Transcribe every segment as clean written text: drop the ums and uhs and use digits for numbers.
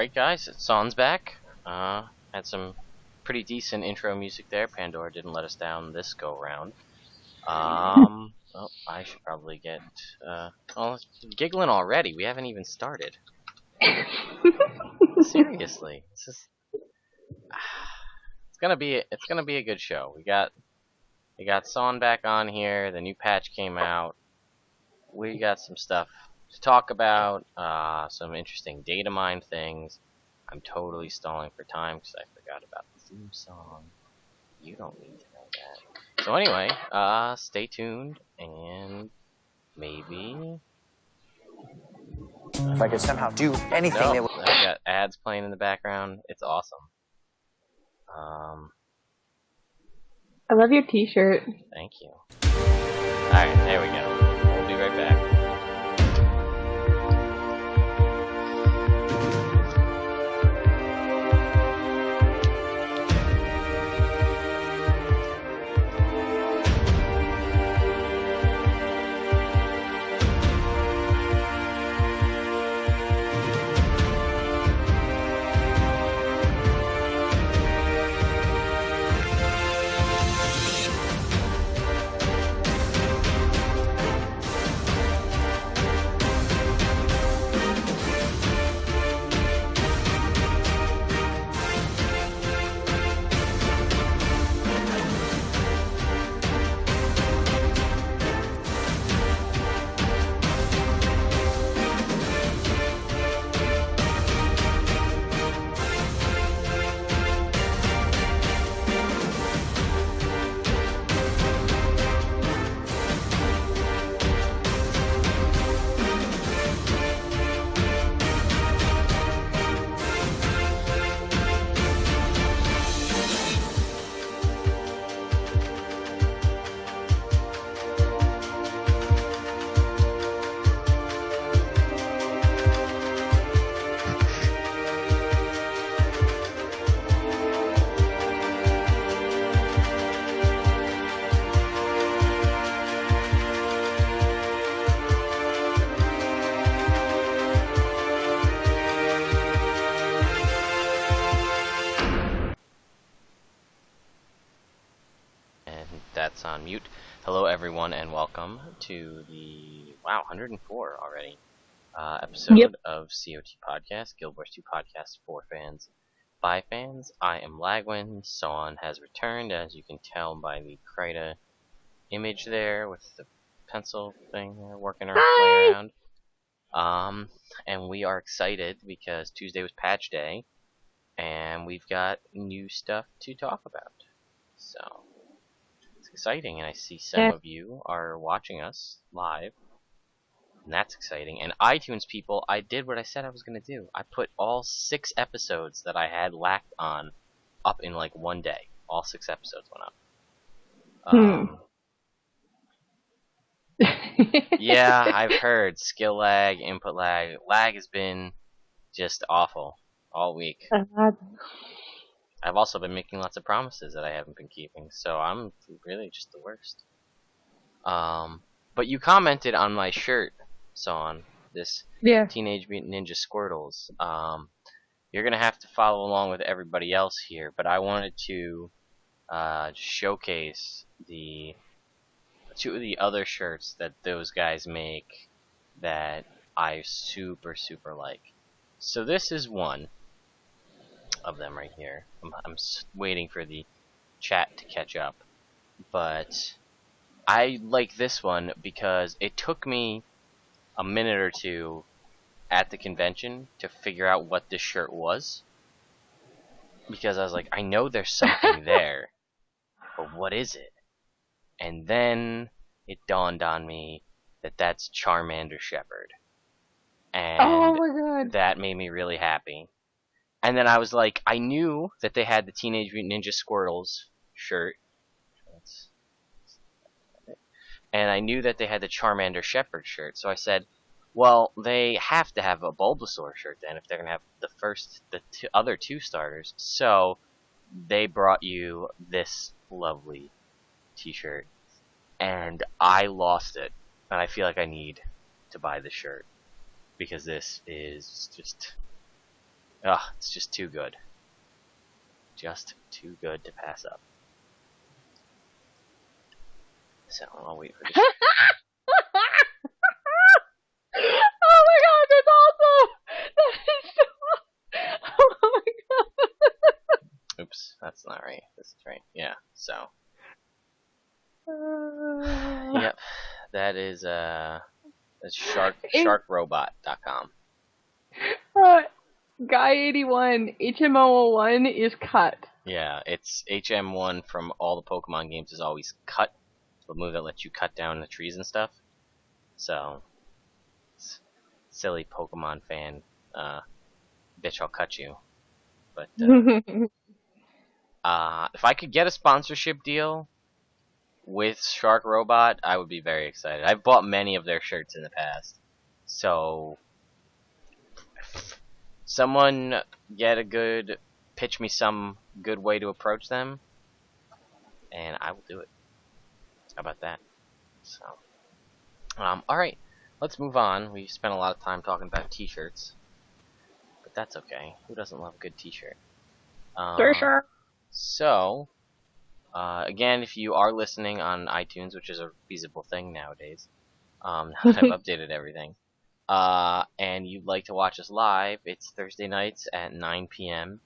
Alright guys, Son's back. Had some pretty decent intro music there. Pandora didn't let us down this go round. Well, I should probably get, it's giggling already. We haven't even started. Seriously. It's gonna be a good show. We got Son back on here, the new patch came out. We got some stuff to talk about, some interesting datamined things. I'm totally stalling for time because I forgot about the theme song. You don't need to know that. So anyway, stay tuned, and maybe... If I could somehow do anything that would... I got ads playing in the background. It's awesome. I love your t-shirt. Thank you. Alright, there we go. We'll be right back. That's on mute. Hello everyone and welcome to the 104 already episode of CoT Podcast, Gw2 Podcast for fans by fans. I am Gw2. Son has returned, as you can tell by the Krita image there with the pencil thing working her way around. And we are excited because Tuesday was patch day and we've got new stuff to talk about. So exciting, and I see some of you are watching us live, and that's exciting. And iTunes people, I did what I said I was going to do. I put all 6 episodes that I had lacked on up in like one day. All 6 episodes went up. Yeah, I've heard skill lag, input lag. Lag has been just awful all week. I've also been making lots of promises that I haven't been keeping, so I'm really just the worst. But you commented on my shirt, Son, this Teenage Mutant Ninja Squirtles. You're gonna have to follow along with everybody else here, but I wanted to showcase the 2 of the other shirts that those guys make that I super like. So this is one of them right here. I'm waiting for the chat to catch up, but I like this one because it took me a minute or two at the convention to figure out what this shirt was, because I was like, I know there's something there, but what is it? And then it dawned on me that that's Charmander Shepherd, and oh my God, that made me really happy. And then I was like, I knew that they had the Teenage Mutant Ninja Squirtles shirt. And I knew that they had the Charmander Shepherd shirt. So I said, well, they have to have a Bulbasaur shirt then if they're going to have the other 2 starters. So they brought you this lovely t-shirt. And I lost it. And I feel like I need to buy the shirt. Because this is just... Ugh, it's just too good. Just too good to pass up. So I'll wait for this. Oh my god, that's awesome! That is so... Oh my god. Oops, that's not right. This is right. Yeah, so. Yep, that is sharkrobot.com. Gw2 HMO01 is cut. Yeah, it's HM1 from all the Pokemon games is always cut. The move that lets you cut down the trees and stuff. So, silly Pokemon fan, bitch, I'll cut you. But if I could get a sponsorship deal with Shark Robot, I would be very excited. I've bought many of their shirts in the past. So, someone pitch me some good way to approach them, and I will do it. How about that? So, alright, let's move on. We spent a lot of time talking about t-shirts, but that's okay. Who doesn't love a good t-shirt? Sure. So, again, if you are listening on iTunes, which is a feasible thing nowadays, I've updated everything, and you'd like to watch us live, it's Thursday nights at 9 p.m.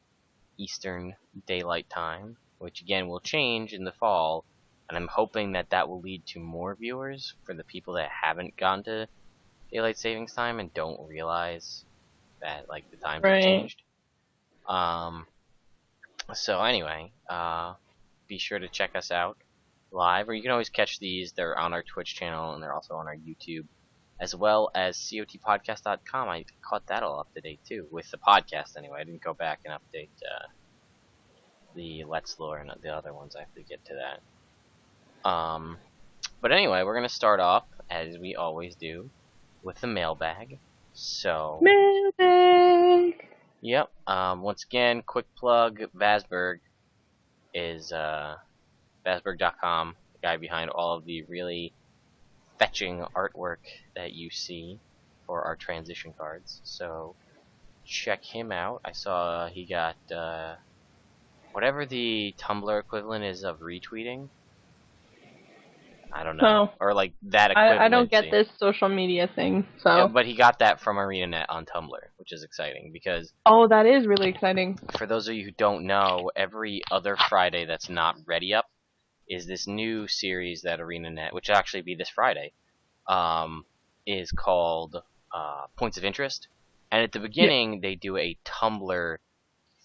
Eastern Daylight Time, which again will change in the fall, and I'm hoping that that will lead to more viewers for the people that haven't gone to Daylight Savings Time and don't realize that like the times have changed. So anyway, be sure to check us out live, or you can always catch these. They're on our Twitch channel, and they're also on our YouTube, as well as CoTPodcast.com. I caught that all up to date too, with the podcast anyway. I didn't go back and update the Let's Lore and the other ones. I have to get to that. But anyway, we're going to start off, as we always do, with the mailbag. So, Mailbag! Yep. Once again, quick plug, Vasburg is Vasburg.com, the guy behind all of the really fetching artwork that you see for our transition cards. So check him out. I saw he got whatever the Tumblr equivalent is of retweeting. I don't know. Or like that equivalent. I don't get this social media thing, so. Yeah, but he got that from ArenaNet on Tumblr, which is exciting because. Oh, that is really exciting. For those of you who don't know, every other Friday that's not ready up is this new series that ArenaNet, which will actually be this Friday, is called Points of Interest. And at the beginning, they do a Tumblr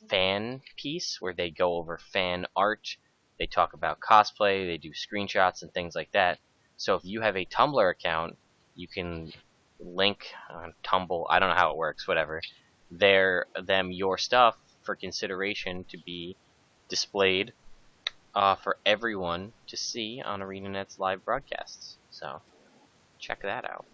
fan piece where they go over fan art. They talk about cosplay, they do screenshots and things like that. So if you have a Tumblr account, you can link on Tumble, I don't know how it works, whatever, your stuff for consideration to be displayed for everyone to see on ArenaNet's live broadcasts. So check that out.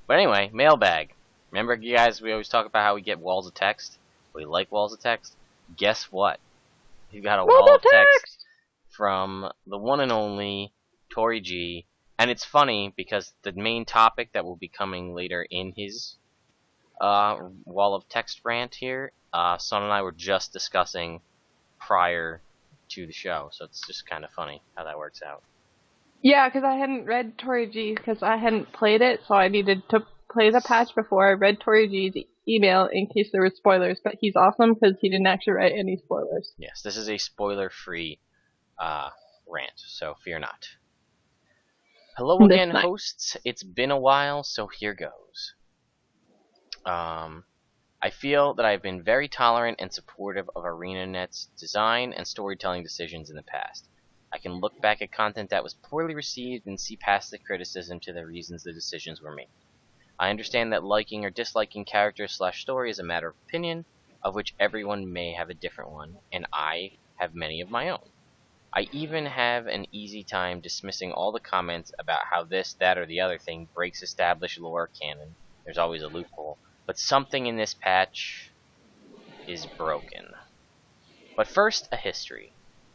But anyway, mailbag. Remember, you guys, we always talk about how we get walls of text. We like walls of text. Guess what? You got a wall of text from the one and only Tori G. And it's funny because the main topic that will be coming later in his wall of text rant here, Son and I were just discussing prior to the show. So it's just kind of funny how that works out. Yeah, because I hadn't read Tori G because I hadn't played it, so I needed to play the patch before I read Tori G's email in case there were spoilers, but he's awesome because he didn't actually write any spoilers. Yes, this is a spoiler-free rant, so fear not. Hello again, hosts. It's been a while, so here goes. I feel that I've been very tolerant and supportive of ArenaNet's design and storytelling decisions in the past. I can look back at content that was poorly received and see past the criticism to the reasons the decisions were made. I understand that liking or disliking characters/story is a matter of opinion, of which everyone may have a different one, and I have many of my own. I even have an easy time dismissing all the comments about how this, that, or the other thing breaks established lore canon. There's always a loophole. But something in this patch is broken. But first, a history.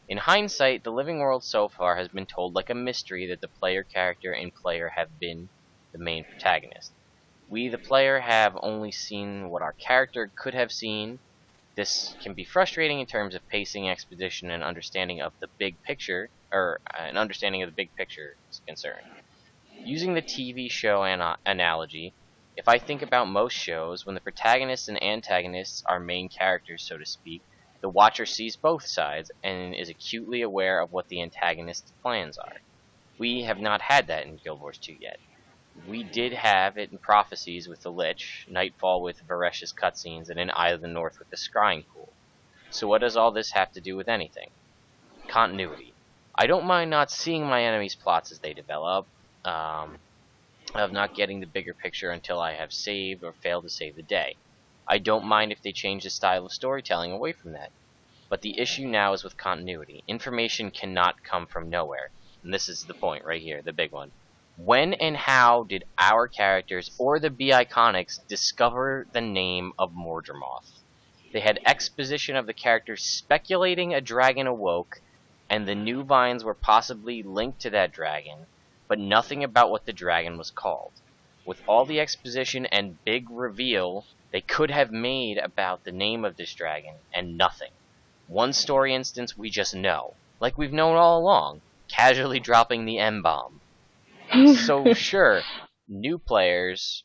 In hindsight, the living world so far has been told like a mystery that the player character and player have been the main protagonist. We, the player, have only seen what our character could have seen. This can be frustrating in terms of pacing, expedition, and understanding of the big picture, or an understanding of the big picture is concerned. Using the TV show analogy, if I think about most shows, when the protagonists and antagonists are main characters, so to speak, the watcher sees both sides and is acutely aware of what the antagonist's plans are. We have not had that in Guild Wars 2 yet. We did have it in Prophecies with the Lich, Nightfall with Varesh's cutscenes, and in Eye of the North with the Scrying Pool. So what does all this have to do with anything? Continuity. I don't mind not seeing my enemies' plots as they develop, of not getting the bigger picture until I have saved or failed to save the day. I don't mind if they change the style of storytelling away from that. But the issue now is with continuity. Information cannot come from nowhere. And this is the point right here, the big one. When and how did our characters, or the B-Iconics, discover the name of Mordremoth? They had exposition of the characters speculating a dragon awoke, and the new vines were possibly linked to that dragon, but nothing about what the dragon was called. With all the exposition and big reveal they could have made about the name of this dragon, and nothing. One story instance we just know, like we've known all along, casually dropping the M-bomb. So sure, new players,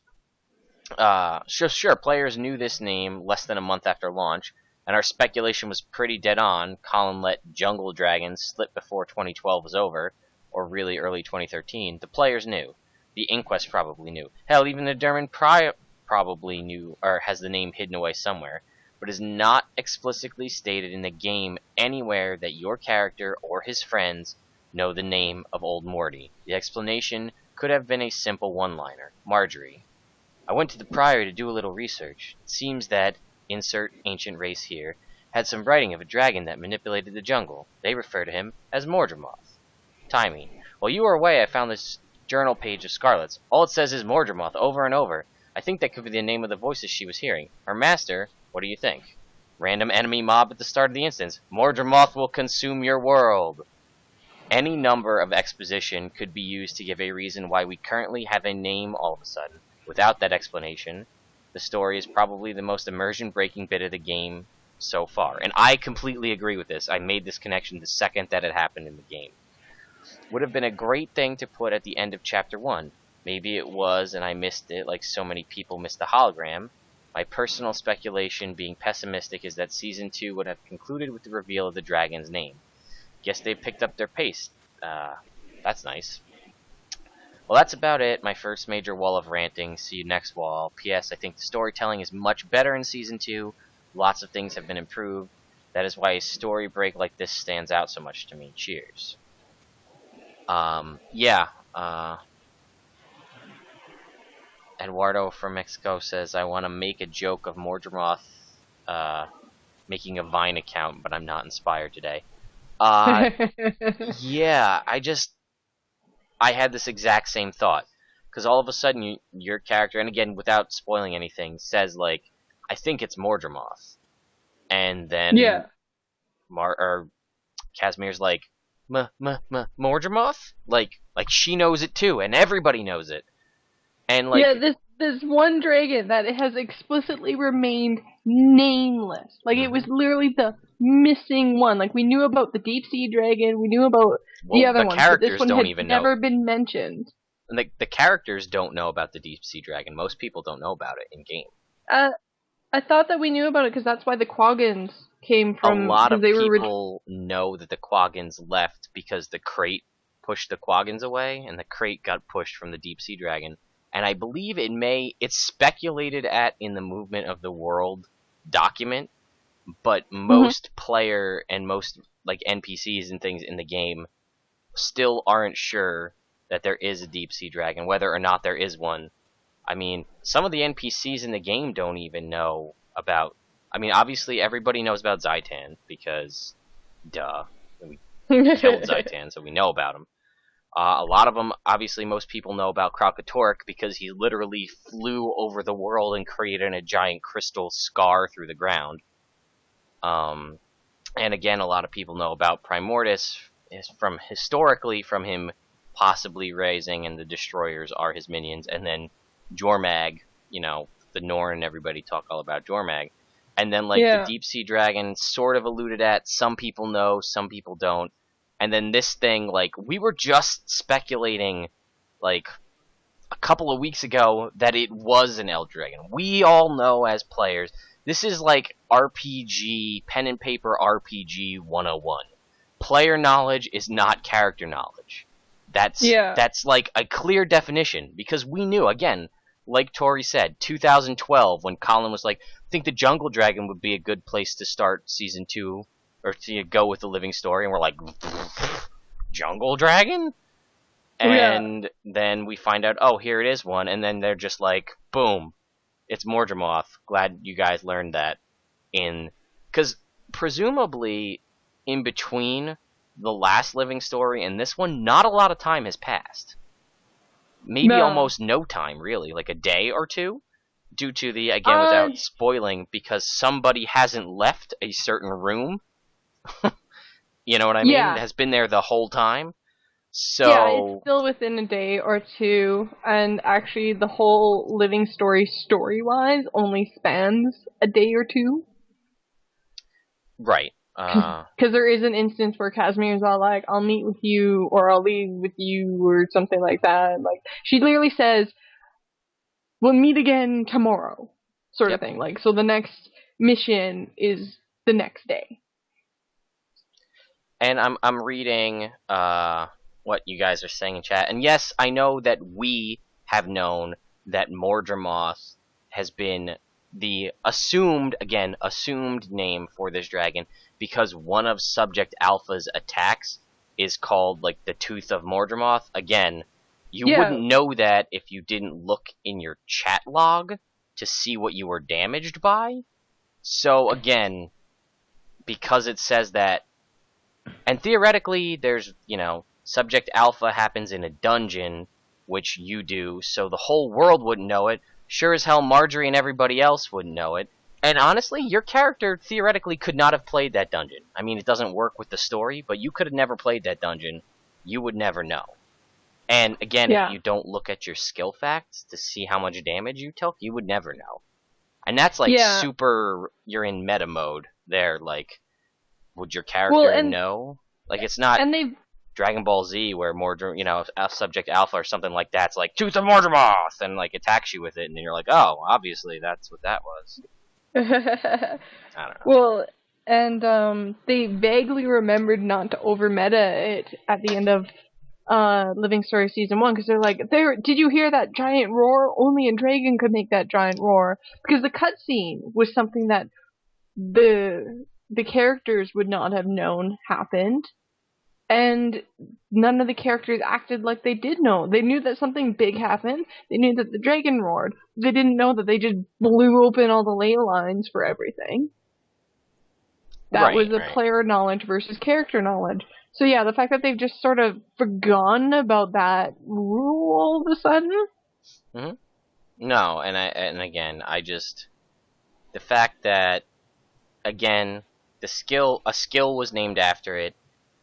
players knew this name less than a month after launch, and our speculation was pretty dead on. Colin let Jungle Dragons slip before 2012 was over, or really early 2013. The players knew. The Inquest probably knew. Hell, even the Derman probably knew, or has the name hidden away somewhere, but is not explicitly stated in the game anywhere that your character or his friends know the name of Old Morty. The explanation could have been a simple one-liner. Marjorie. I went to the Priory to do a little research. It seems that, insert ancient race here, had some writing of a dragon that manipulated the jungle. They refer to him as Mordremoth. Timing. While you were away, I found this journal page of Scarlet's. All it says is Mordremoth over and over. I think that could be the name of the voices she was hearing. Her master, what do you think? Random enemy mob at the start of the instance. Mordremoth will consume your world. Any number of exposition could be used to give a reason why we currently have a name all of a sudden. Without that explanation, the story is probably the most immersion-breaking bit of the game so far. And I completely agree with this. I made this connection the second that it happened in the game. Would have been a great thing to put at the end of Chapter 1. Maybe it was, and I missed it like so many people missed the hologram. My personal speculation, being pessimistic, is that Season 2 would have concluded with the reveal of the dragon's name. Guess they picked up their pace. That's nice. Well, that's about it. My first major wall of ranting. See you next wall. P.S. I think the storytelling is much better in Season 2. Lots of things have been improved. That is why a story break like this stands out so much to me. Cheers. Eduardo from Mexico says, I want to make a joke of Mordremoth making a Vine account, but I'm not inspired today. Yeah, I had this exact same thought. Because all of a sudden, your character, and again, without spoiling anything, says, like, I think it's Mordremoth. And then Casimir's like, Mordremoth? Like she knows it too, and everybody knows it. And like, yeah, this one dragon that it has explicitly remained nameless. Like, it was literally the missing one. Like, we knew about the deep sea dragon, we knew about the other one, but this one had never been mentioned. And the characters don't know about the deep sea dragon. Most people don't know about it in game. I thought that we knew about it because that's why the Quaggins came from. A lot of people know that the Quaggins left because the crate pushed the Quaggins away, and the crate got pushed from the deep sea dragon. And I believe it's speculated at in the Movement of the World document, but most player and most like NPCs and things in the game still aren't sure that there is a deep sea dragon, whether or not there is one. I mean, some of the NPCs in the game don't even know about. I mean, obviously everybody knows about Zaitan because, duh, we killed Zaitan, so we know about him. A lot of them, obviously, most people know about Kralkatork because he literally flew over the world and created a giant crystal scar through the ground. And again, a lot of people know about Primordus historically from him possibly raising, and the Destroyers are his minions, and then Jormag the Norn and everybody talk all about Jormag. And then, like, the Deep Sea Dragon sort of alluded at, some people know, some people don't. And then this thing, like, we were just speculating, like, a couple of weeks ago that it was an Elder Dragon. We all know as players, this is like RPG, pen and paper RPG 101. Player knowledge is not character knowledge. That's like a clear definition, because we knew, again, like Tori said, 2012, when Colin was like, I think the Jungle Dragon would be a good place to start Season 2, or to go with the living story, and we're like, Jungle Dragon? And then we find out, oh, here it is one, and then they're just like, boom, it's Mordremoth. Glad you guys learned that. Because presumably, in between the last living story and this one, not a lot of time has passed. Maybe almost no time, really, like a day or two, due to the, again, without spoiling, because somebody hasn't left a certain room. You know what I mean? It has been there the whole time. So it's still within a day or two, and actually the whole living story, story-wise, only spans a day or two. Right. Because there is an instance where Casimir's all like, I'll meet with you, or I'll leave with you, or something like that. Like, she literally says, we'll meet again tomorrow, sort of thing. Like, so the next mission is the next day. And I'm reading what you guys are saying in chat, and yes, I know that we have known that Mordremoth has been the assumed name for this dragon, because one of Subject Alpha's attacks is called, like, the Tooth of Mordremoth. Again, you wouldn't know that if you didn't look in your chat log to see what you were damaged by. So, again, because it says that, and theoretically, there's, Subject Alpha happens in a dungeon, which you do, so the whole world wouldn't know it. Sure as hell Marjorie and everybody else wouldn't know it. And honestly, your character theoretically could not have played that dungeon. I mean, it doesn't work with the story, but you could have never played that dungeon. You would never know. And again, if you don't look at your skill facts to see how much damage you took, you would never know. And that's like super, you're in meta mode there, like, would your character know? Like, it's not Dragon Ball Z where Subject Alpha or something like that's like, Tooth of Mordremoth, and like attacks you with it, and then you're like, oh, obviously that's what that was. I don't know. Well, and they vaguely remembered not to over-meta it at the end of Living Story Season 1, because they're like, did you hear that giant roar? Only a dragon could make that giant roar. Because the cutscene was something that the characters would not have known happened, and none of the characters acted like they did know. They knew that something big happened. They knew that the dragon roared. They didn't know that they just blew open all the ley lines for everything. That was a player knowledge versus character knowledge. So yeah, the fact that they've just sort of forgotten about that rule all of a sudden. Mm-hmm. No, and again, the fact that, again, a skill was named after it.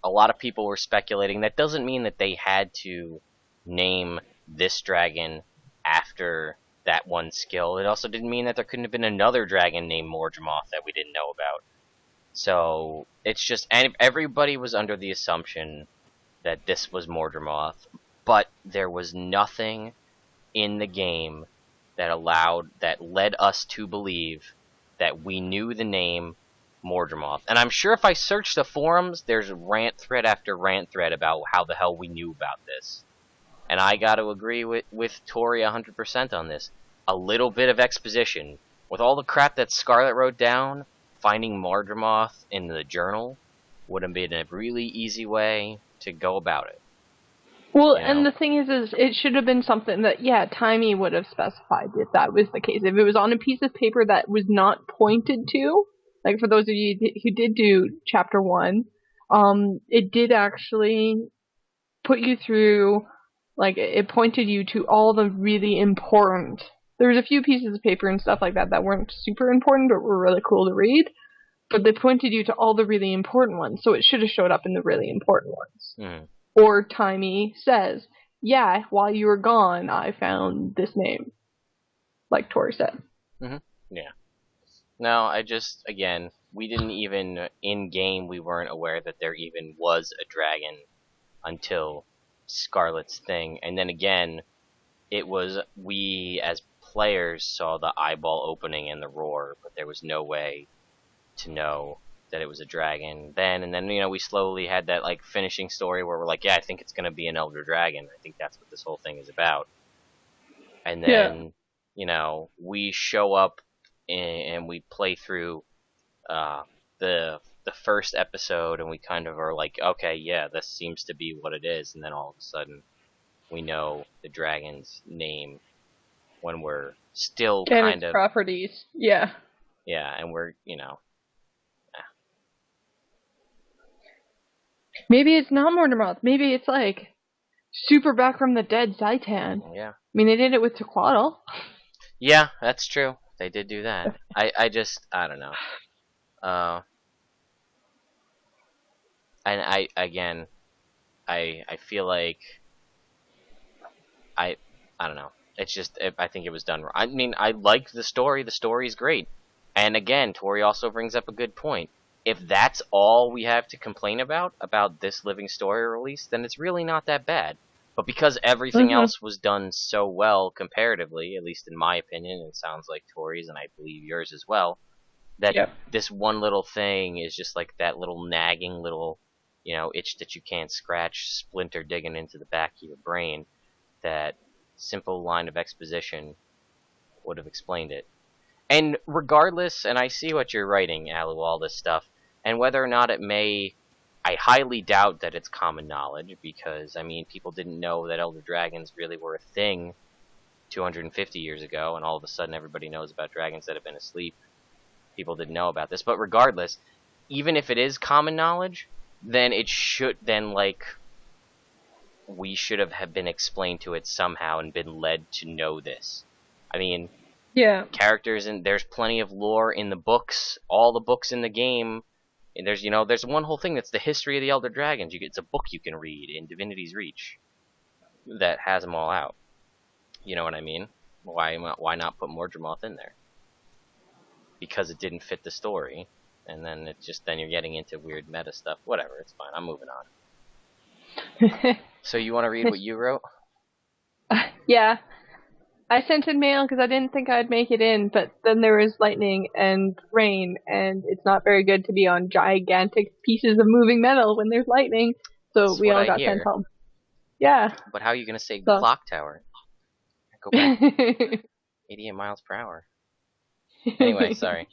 A lot of people were speculating. That doesn't mean that they had to name this dragon after that one skill. It also didn't mean that there couldn't have been another dragon named Mordremoth that we didn't know about. So, it's just, and everybody was under the assumption that this was Mordremoth, but there was nothing in the game that led us to believe that we knew the name Mordremoth. And I'm sure if I search the forums, there's rant thread after rant thread about how the hell we knew about this. And I gotta agree with Tori 100% on this. A little bit of exposition. With all the crap that Scarlet wrote down, finding Mordremoth in the journal would have been a really easy way to go about it. Well, and the thing is it should have been something that, Timey would have specified if that was the case. If it was on a piece of paper that was not pointed to, like for those of you who did do Chapter 1, it did actually put you through, like, it pointed you to all the really important. There was a few pieces of paper and stuff like that that weren't super important but were really cool to read, but they pointed you to all the really important ones, so it should have showed up in the really important ones. Mm. Or Timey says, while you were gone, I found this name. like Tori said. Mm-hmm. Yeah. No, again, we didn't even, in-game, we weren't aware that there even was a dragon until Scarlet's thing. And then again, it was, we as players saw the eyeball opening and the roar, but there was no way to know that it was a dragon then. And then, we slowly had that, like, finishing story where we're like, yeah, I think it's going to be an elder dragon. I think that's what this whole thing is about. And then, we show up and we play through the first episode, and we kind of are like, okay, yeah, this seems to be what it is. And then all of a sudden, we know the dragon's name when we're still and kind its of properties. Yeah. Yeah, and we're Maybe it's not Mortimer. Maybe it's like super back from the dead Zaitan. Yeah. I mean, they did it with Tequatl. Yeah, that's true. They did do that. I don't know. And I feel like I don't know. It's just, I think it was done wrong. I mean, I like the story. The story's great. And again, Tori also brings up a good point. If that's all we have to complain about this Living Story release, then it's really not that bad. But because everything else was done so well comparatively, at least in my opinion, and it sounds like Tori's, and I believe yours as well, that this one little thing is just like that little nagging little, itch that you can't scratch, splinter digging into the back of your brain, that simple line of exposition would have explained it. And regardless, and I see what you're writing, Alu, all this stuff, and whether or not it may, I highly doubt that it's common knowledge, because, I mean, people didn't know that Elder Dragons really were a thing 250 years ago, and all of a sudden everybody knows about dragons that have been asleep. People didn't know about this, but regardless, even if it is common knowledge, then it should, we should have been explained to it somehow and been led to know this. I mean, characters, and there's plenty of lore in the books, all the books in the game. And there's one whole thing that's the history of the Elder Dragons. It's a book you can read in Divinity's Reach that has them all out. You know what I mean? Why not put Mordremoth in there? Because it didn't fit the story, and then then you're getting into weird meta stuff. Whatever, it's fine. I'm moving on. So you want to read what you wrote? Yeah. I sent in mail because I didn't think I'd make it in, but then there was lightning and rain, and it's not very good to be on gigantic pieces of moving metal when there's lightning, so we all got sent home. Yeah. But how are you going to say clock tower? Go back 88 miles per hour. Anyway, sorry.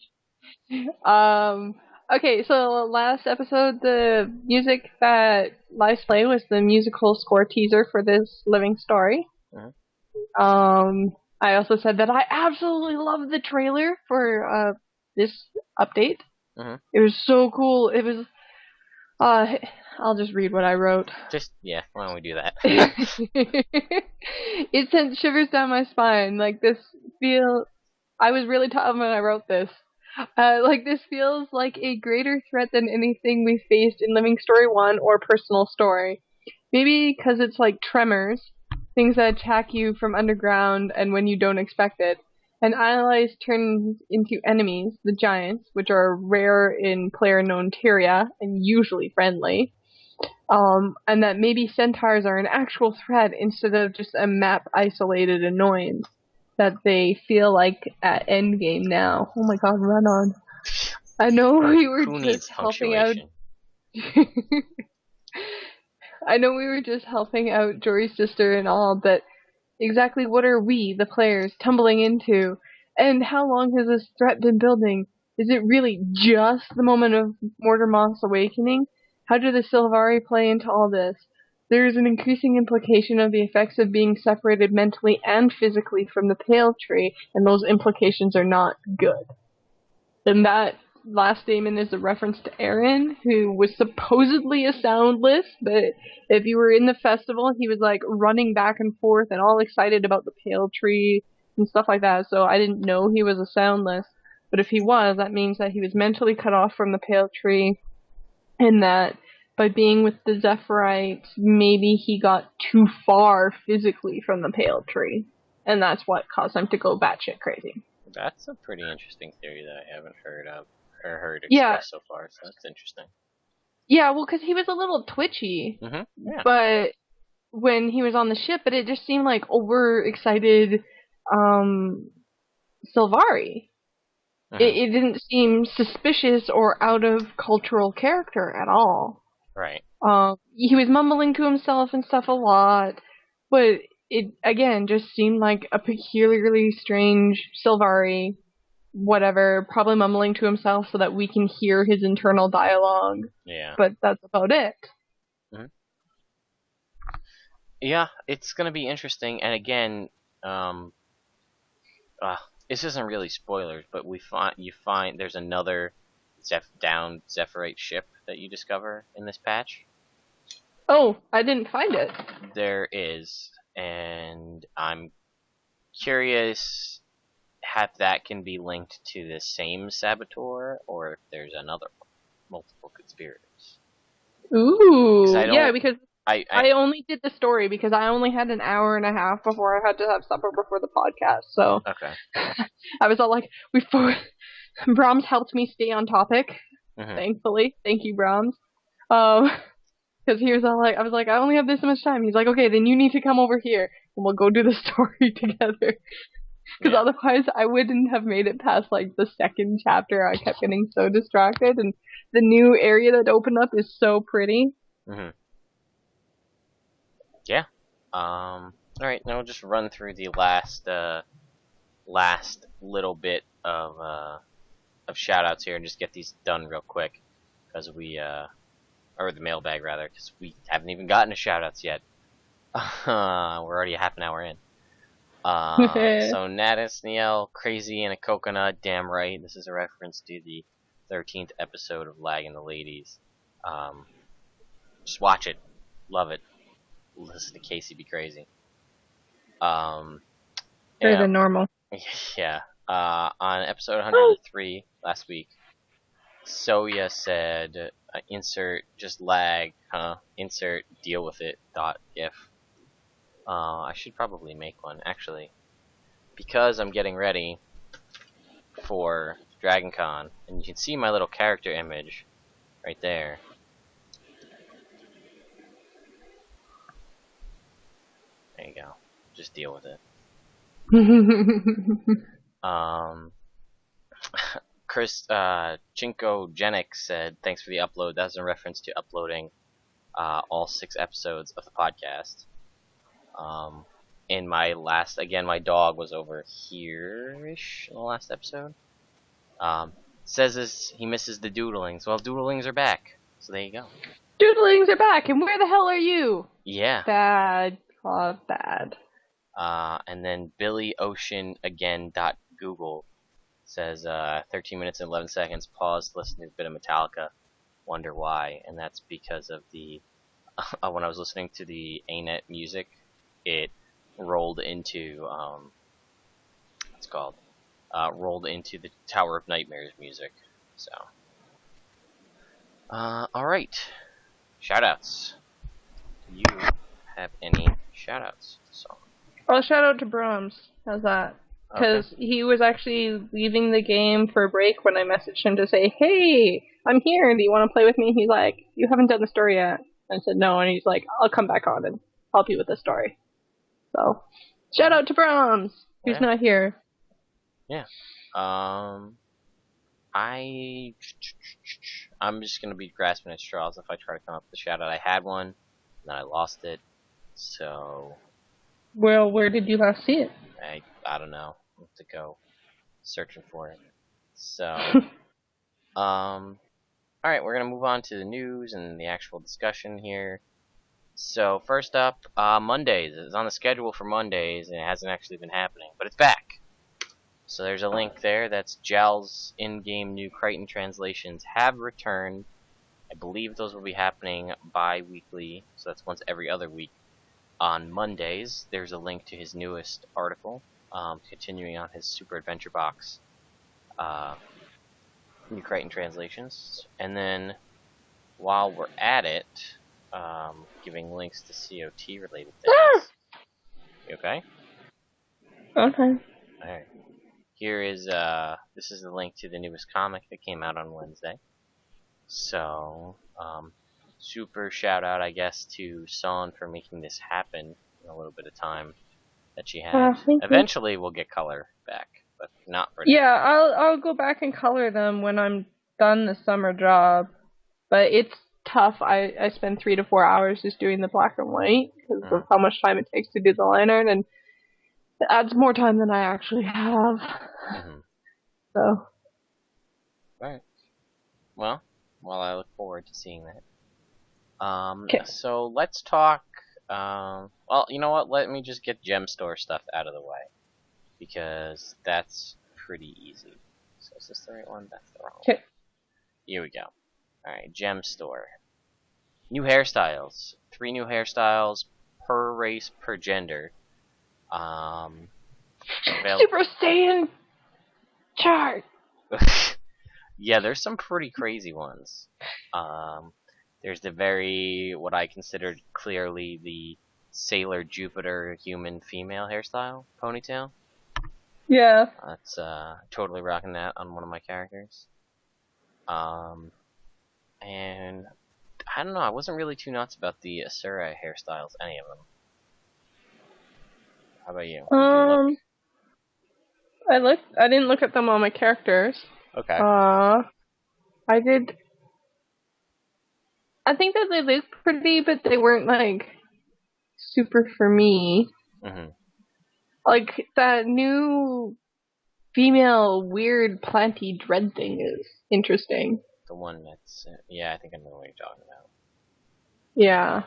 Okay, so last episode, the music that Lice played was the musical score teaser for this Living Story. I also said that I absolutely loved the trailer for this update. It was so cool. It was I'll just read what I wrote. Why don't we do that? It sent shivers down my spine. Like, I was really tough when I wrote this. This feels like a greater threat than anything we faced in Living Story 1 or Personal Story. Maybe because it's like Tremors, things that attack you from underground and when you don't expect it. And allies turn into enemies, the giants, which are rare in player-known Tyria and usually friendly. And that maybe centaurs are an actual threat instead of just a map-isolated annoyance that they feel like at endgame now. Oh my god, run on. I know we were just helping out. I know we were just helping out Jory's sister and all, but exactly what are we, the players, tumbling into? And how long has this threat been building? Is it really just the moment of Mortimer's awakening? How do the Sylvari play into all this? There is an increasing implication of the effects of being separated mentally and physically from the Pale Tree, and those implications are not good. And that last statement is a reference to Aaron, who was supposedly a soundless, but if you were in the festival, he was like running back and forth and all excited about the Pale Tree and stuff like that, so I didn't know he was a soundless. But if he was, that means that he was mentally cut off from the Pale Tree, and that by being with the Zephyrite, maybe he got too far physically from the Pale Tree. and that's what caused him to go batshit crazy. That's a pretty interesting theory that I haven't heard of or heard Yeah. expressed so far. So that's interesting. Yeah, well, because he was a little twitchy, Yeah. but when he was on the ship, but it just seemed like overexcited Sylvari. It didn't seem suspicious or out of cultural character at all. Right. He was mumbling to himself and stuff a lot, but it, again, just seemed like a peculiarly strange Sylvari, whatever, probably mumbling to himself so that we can hear his internal dialogue. Yeah. But that's about it. Yeah, it's gonna be interesting, and again, this isn't really spoilers, but you find there's another downed Zephyrite ship that you discover in this patch. Oh, I didn't find it. There is, and I'm curious if that can be linked to the same saboteur, or if there's another one, multiple conspirators. Ooh, yeah, because I only did the story because I only had an hour and a half before I had to have supper before the podcast. So okay. I was all like, Brahms helped me stay on topic. Thankfully, thank you, Brahms. Because he was all like, I was like, I only have this much time. He's like, okay, then you need to come over here and we'll go do the story together. Because otherwise, I wouldn't have made it past like the second chapter. I kept getting so distracted, and the new area that opened up is so pretty. Yeah. Alright, now we'll just run through the last little bit of shoutouts here and just get these done real quick. Because or the mailbag rather, because we haven't even gotten to shoutouts yet. We're already a half an hour in. So Natus Niel, Crazy in a Coconut, damn right. This is a reference to the 13th episode of Lag and the Ladies. Just watch it. Love it. Listen to Casey be crazy. Better than normal. Yeah. On episode 103 last week, Soya said, insert just lag, insert deal with it .gif. I should probably make one, actually. Because I'm getting ready for Dragon Con, and you can see my little character image right there. There you go. Just deal with it. Chris Chinko Genic said, thanks for the upload. That's in reference to uploading all 6 episodes of the podcast. In my last, again, my dog was over here-ish in the last episode. Says he misses the doodlings. Well, doodlings are back. So there you go. Doodlings are back, and where the hell are you? Yeah. Bad. Oh, bad. And then Billy Ocean again .google says 13 minutes and 11 seconds. Pause. Listen to a bit of Metallica. Wonder why? And that's because of the when I was listening to the ANET music, it rolled into what's it called? Rolled into the Tower of Nightmares music. So, all right. Shoutouts. Do you have any shoutouts? So. Well, shout out to Brahms. How's that? Because he was actually leaving the game for a break when I messaged him to say, hey, I'm here, do you want to play with me? He's like, you haven't done the story yet. I said no, and he's like, I'll come back on and help you with the story. So, shout out to Brahms, who's not here. Yeah. I'm just going to be grasping at straws if I try to come up with a shout out. I had one, and then I lost it, so... Well, where did you last see it? I don't know. I have to go searching for it. So, alright, we're going to move on to the news and the actual discussion here. So, first up, Mondays. It's on the schedule for Mondays, and it hasn't actually been happening, but it's back. So there's a link there. That's Jal's in-game new Crichton translations have returned. I believe those will be happening bi-weekly, so that's once every other week. On Mondays, there's a link to his newest article, continuing on his Super Adventure Box new Crichton translations. And then, while we're at it, giving links to COT related things. You okay? Okay. Alright. Here is, this is the link to the newest comic that came out on Wednesday. So, super shout out, I guess, to Saune for making this happen in a little bit of time that she had. Eventually, we'll get color back, but not for now. Yeah, I'll go back and color them when I'm done the summer job, but it's tough. I spend 3 to 4 hours just doing the black and white because of how much time it takes to do the line art, and it adds more time than I actually have. So. Alright. Well, I look forward to seeing that. So let's talk, well, you know what, let me just get gem store stuff out of the way, because that's pretty easy. So is this the right one? That's the wrong one. Here we go. Alright, gem store. New hairstyles. 3 new hairstyles per race, per gender. Super Saiyan chart! Yeah, there's some pretty crazy ones. There's the what I considered clearly the Sailor Jupiter human female hairstyle ponytail. Yeah. That's totally rocking that on one of my characters. And I don't know, I wasn't really too nuts about the Asura hairstyles, any of them. How about you? I didn't look at them on my characters. Okay. I did. I think that they looked pretty, but they weren't like super for me. Like that new female weird planty dread thing is interesting. The one that's yeah, I think I know what you're talking about. Yeah.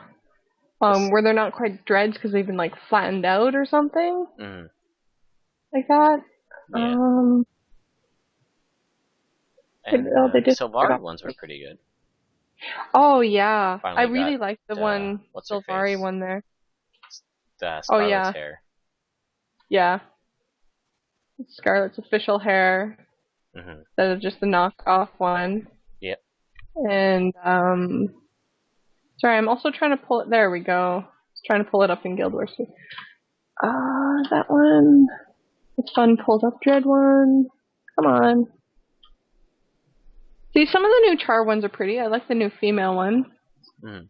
Where they're not quite dreads because they've been like flattened out or something. Like that. Yeah. And they the Sylvari ones were pretty good. Oh yeah, Finally I really liked the one Sylvari one there. Scarlet's hair. Yeah. Scarlet's official hair. Instead of just the knockoff one. Yep. And sorry, I'm also trying to pull it. There we go. Trying to pull it up in Guild Wars. That one. It's fun. Pulled up dread one. Come on. See, some of the new Char ones are pretty. I like the new female one. And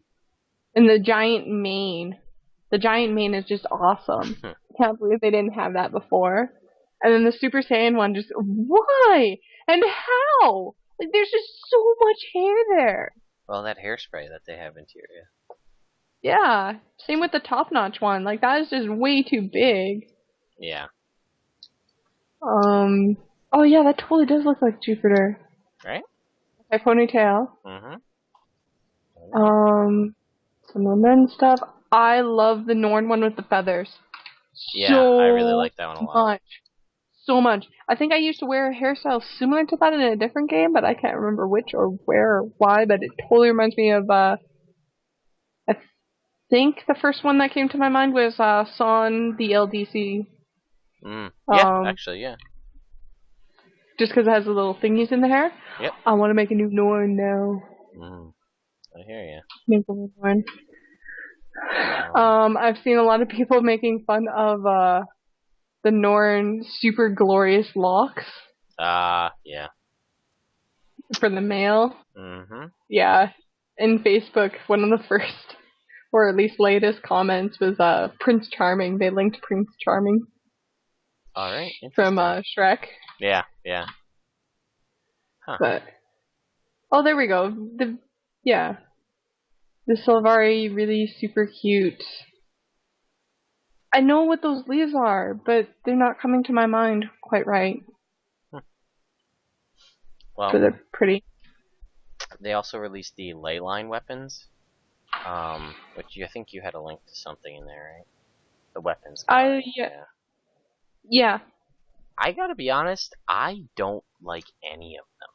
the giant mane. The giant mane is just awesome. I can't believe they didn't have that before. And then the Super Saiyan one, just why and how? Like, there's just so much hair there. Well, that hairspray that they have interior. Yeah. Same with the top-notch one. Like, that is just way too big. Yeah. Oh yeah, that totally does look like Jupiter. Right? My ponytail. Some of the men's stuff. I love the Norn one with the feathers. Yeah, I really like that one a lot. So much. I think I used to wear a hairstyle similar to that in a different game, but I can't remember which or where or why, but it totally reminds me of, I think the first one that came to my mind was, Saune the LDC. Yeah, actually, yeah. Just because it has the little thingies in the hair. Yep. I want to make a new Norn now. I hear you. Make a new Norn. I've seen a lot of people making fun of the Norn super glorious locks. Yeah. For the male. Yeah. In Facebook, one of the first, or at least latest comments was Prince Charming. They linked Prince Charming. Alright. From Shrek. Yeah. Huh. But there we go. The Sylvari, really super cute. I know what those leaves are, but they're not coming to my mind quite right. Well, so they're pretty. They also released the leyline weapons, which I think you had a link to something in there, right? The weapons. Yeah. I gotta be honest, I don't like any of them.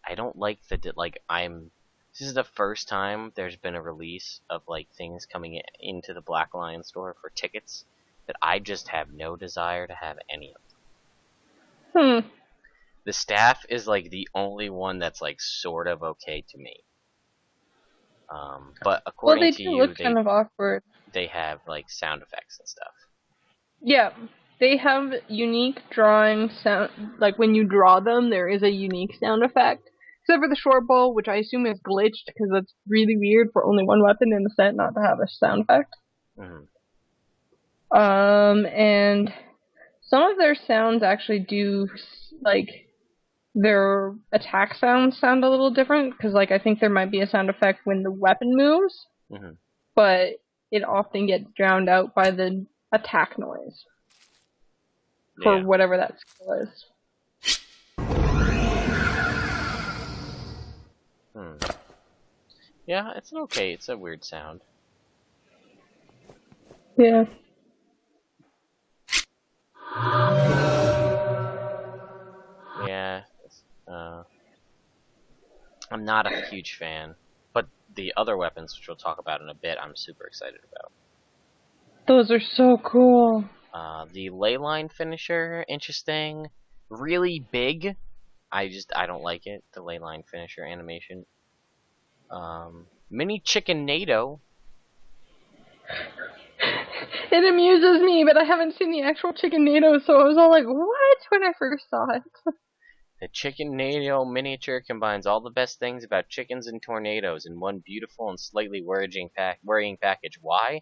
I don't like this is the first time there's been a release of, like, things coming into the Black Lion store for tickets that I just have no desire to have any of them. The staff is, like, the only one that's, like, sort of okay to me. But according to you, look kind of awkward. They have, like, sound effects and stuff. Yeah, they have unique drawing sound. Like when you draw them, there is a unique sound effect. Except for the short bow, which I assume is glitched because it's really weird for only one weapon in the set not to have a sound effect. Mm-hmm. And some of their sounds actually do, like, their attack sounds sound a little different, because, like, I think there might be a sound effect when the weapon moves, Mm-hmm. but it often gets drowned out by the attack noise for whatever that skill is. Yeah, it's okay. It's a weird sound. Yeah. Yeah. I'm not a huge fan, but the other weapons, which we'll talk about in a bit, I'm super excited about. Those are so cool. The ley line finisher, interesting. Really big. I don't like it. The ley line finisher animation. Mini chicken NATO. It amuses me, but I haven't seen the actual chicken NATO, so I was all like, what? When I first saw it. The chicken NATO miniature combines all the best things about chickens and tornadoes in one beautiful and slightly worrying package. Why?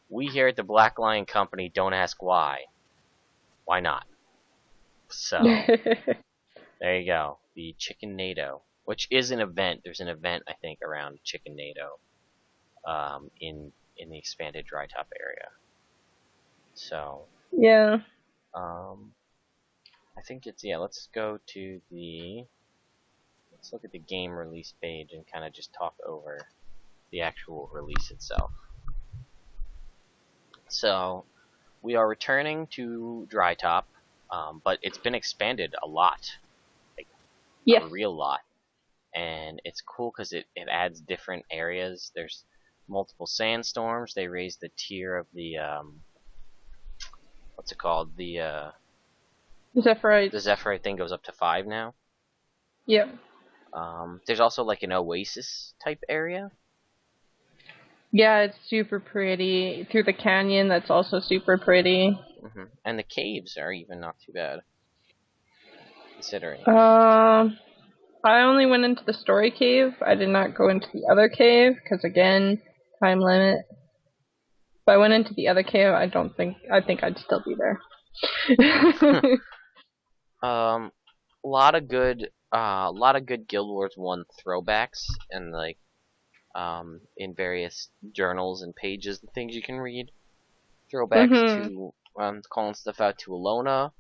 We here at the Black Lion Company don't ask why. Why not? So, there you go. The Chicken NATO, which is an event. There's an event, I think, around Chicken NATO in the expanded dry top area. So, yeah. I think it's, let's go to let's look at the game release page and kind of just talk over the actual release itself. So, we are returning to dry top, but it's been expanded a lot. A real lot. And it's cool because it adds different areas. There's multiple sandstorms. They raised the tier of the what's it called? The Zephyrite. The Zephyrite thing goes up to 5 now. Yep. There's also like an oasis type area. Yeah, it's super pretty. Through the canyon, that's also super pretty. Mm-hmm. And the caves are even not too bad, considering. I only went into the story cave. I did not go into the other cave, because again, time limit. If I went into the other cave, I think I'd still be there. A lot of good Guild Wars 1 throwbacks, and like in various journals and pages and things you can read. Throwbacks to calling stuff out to Alona,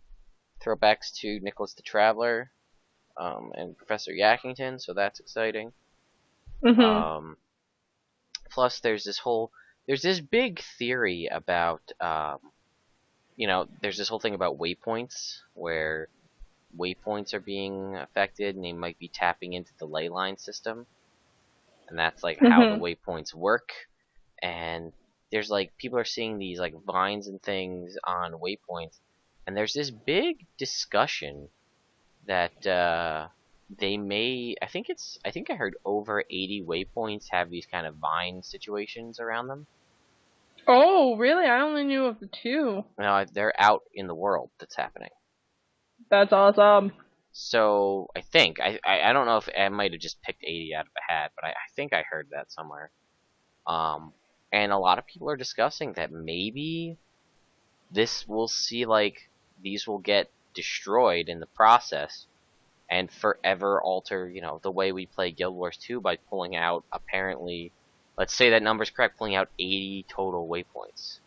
throwbacks to Nicholas the Traveler, and Professor Yakington, so that's exciting. Plus, there's this big theory about, there's this whole thing about waypoints, where waypoints are being affected, and they might be tapping into the ley line system, and that's like how the waypoints work. And there's like people are seeing these like vines and things on waypoints, and there's this big discussion that they may, I think I heard over 80 waypoints have these kind of vine situations around them. Oh, really? I only knew of the 2. No, they're out in the world that's happening. That's awesome. So I think I don't know if I might have just picked 80 out of a hat, but I think I heard that somewhere. And a lot of people are discussing that maybe this will see like these will get destroyed in the process and forever alter, the way we play Guild Wars 2 by pulling out, apparently, let's say that number's correct, pulling out 80 total waypoints.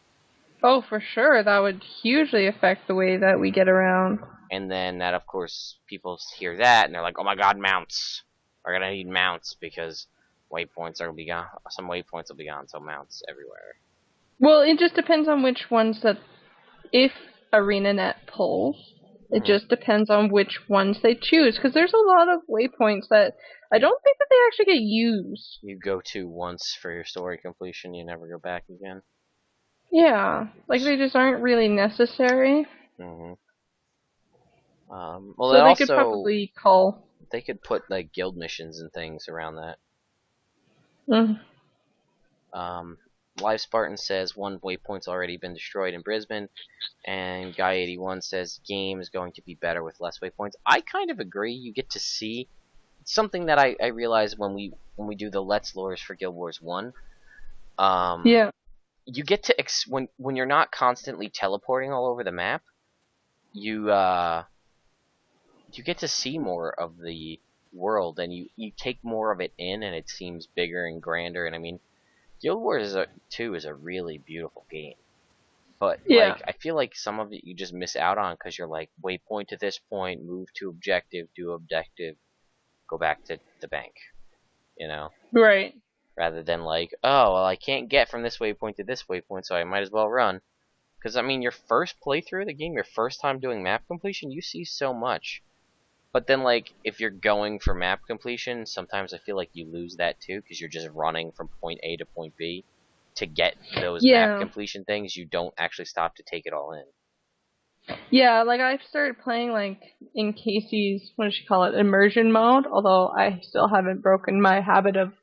Oh, for sure. That would hugely affect the way that we get around. And then that, of course, people hear that and they're like, oh my god, mounts. We're gonna need mounts because waypoints are gonna be gone. Some waypoints will be gone, so mounts everywhere. Well, it just depends on which ones that, if ArenaNet pulls, it just depends on which ones they choose, because there's a lot of waypoints that I don't think that they actually get used. You go to once for your story completion, you never go back again. Yeah, like they just aren't really necessary. Well, so they could probably call. They could put like guild missions and things around that. Live Spartan says 1 waypoint's already been destroyed in Brisbane, and Guy81 says game is going to be better with less waypoints. I kind of agree. You get to see something that I realize when we do the Let's Lures for Guild Wars 1. Yeah. You get to when you're not constantly teleporting all over the map, you get to see more of the world, and you take more of it in, and it seems bigger and grander. And I mean, Guild Wars 2 is a really beautiful game, but like I feel like some of it you just miss out on because you're like waypoint to this point, move to objective, do objective, go back to the bank, you know? Right. Rather than like, oh, well, I can't get from this waypoint to this waypoint, so I might as well run. Because, I mean, your first playthrough of the game, your first time doing map completion, you see so much. But then, like, if you're going for map completion, sometimes I feel like you lose that too, because you're just running from point A to point B to get those map completion things. You don't actually stop to take it all in. Yeah, like, I've started playing, like, in Casey's, what does she call it, immersion mode, although I still haven't broken my habit of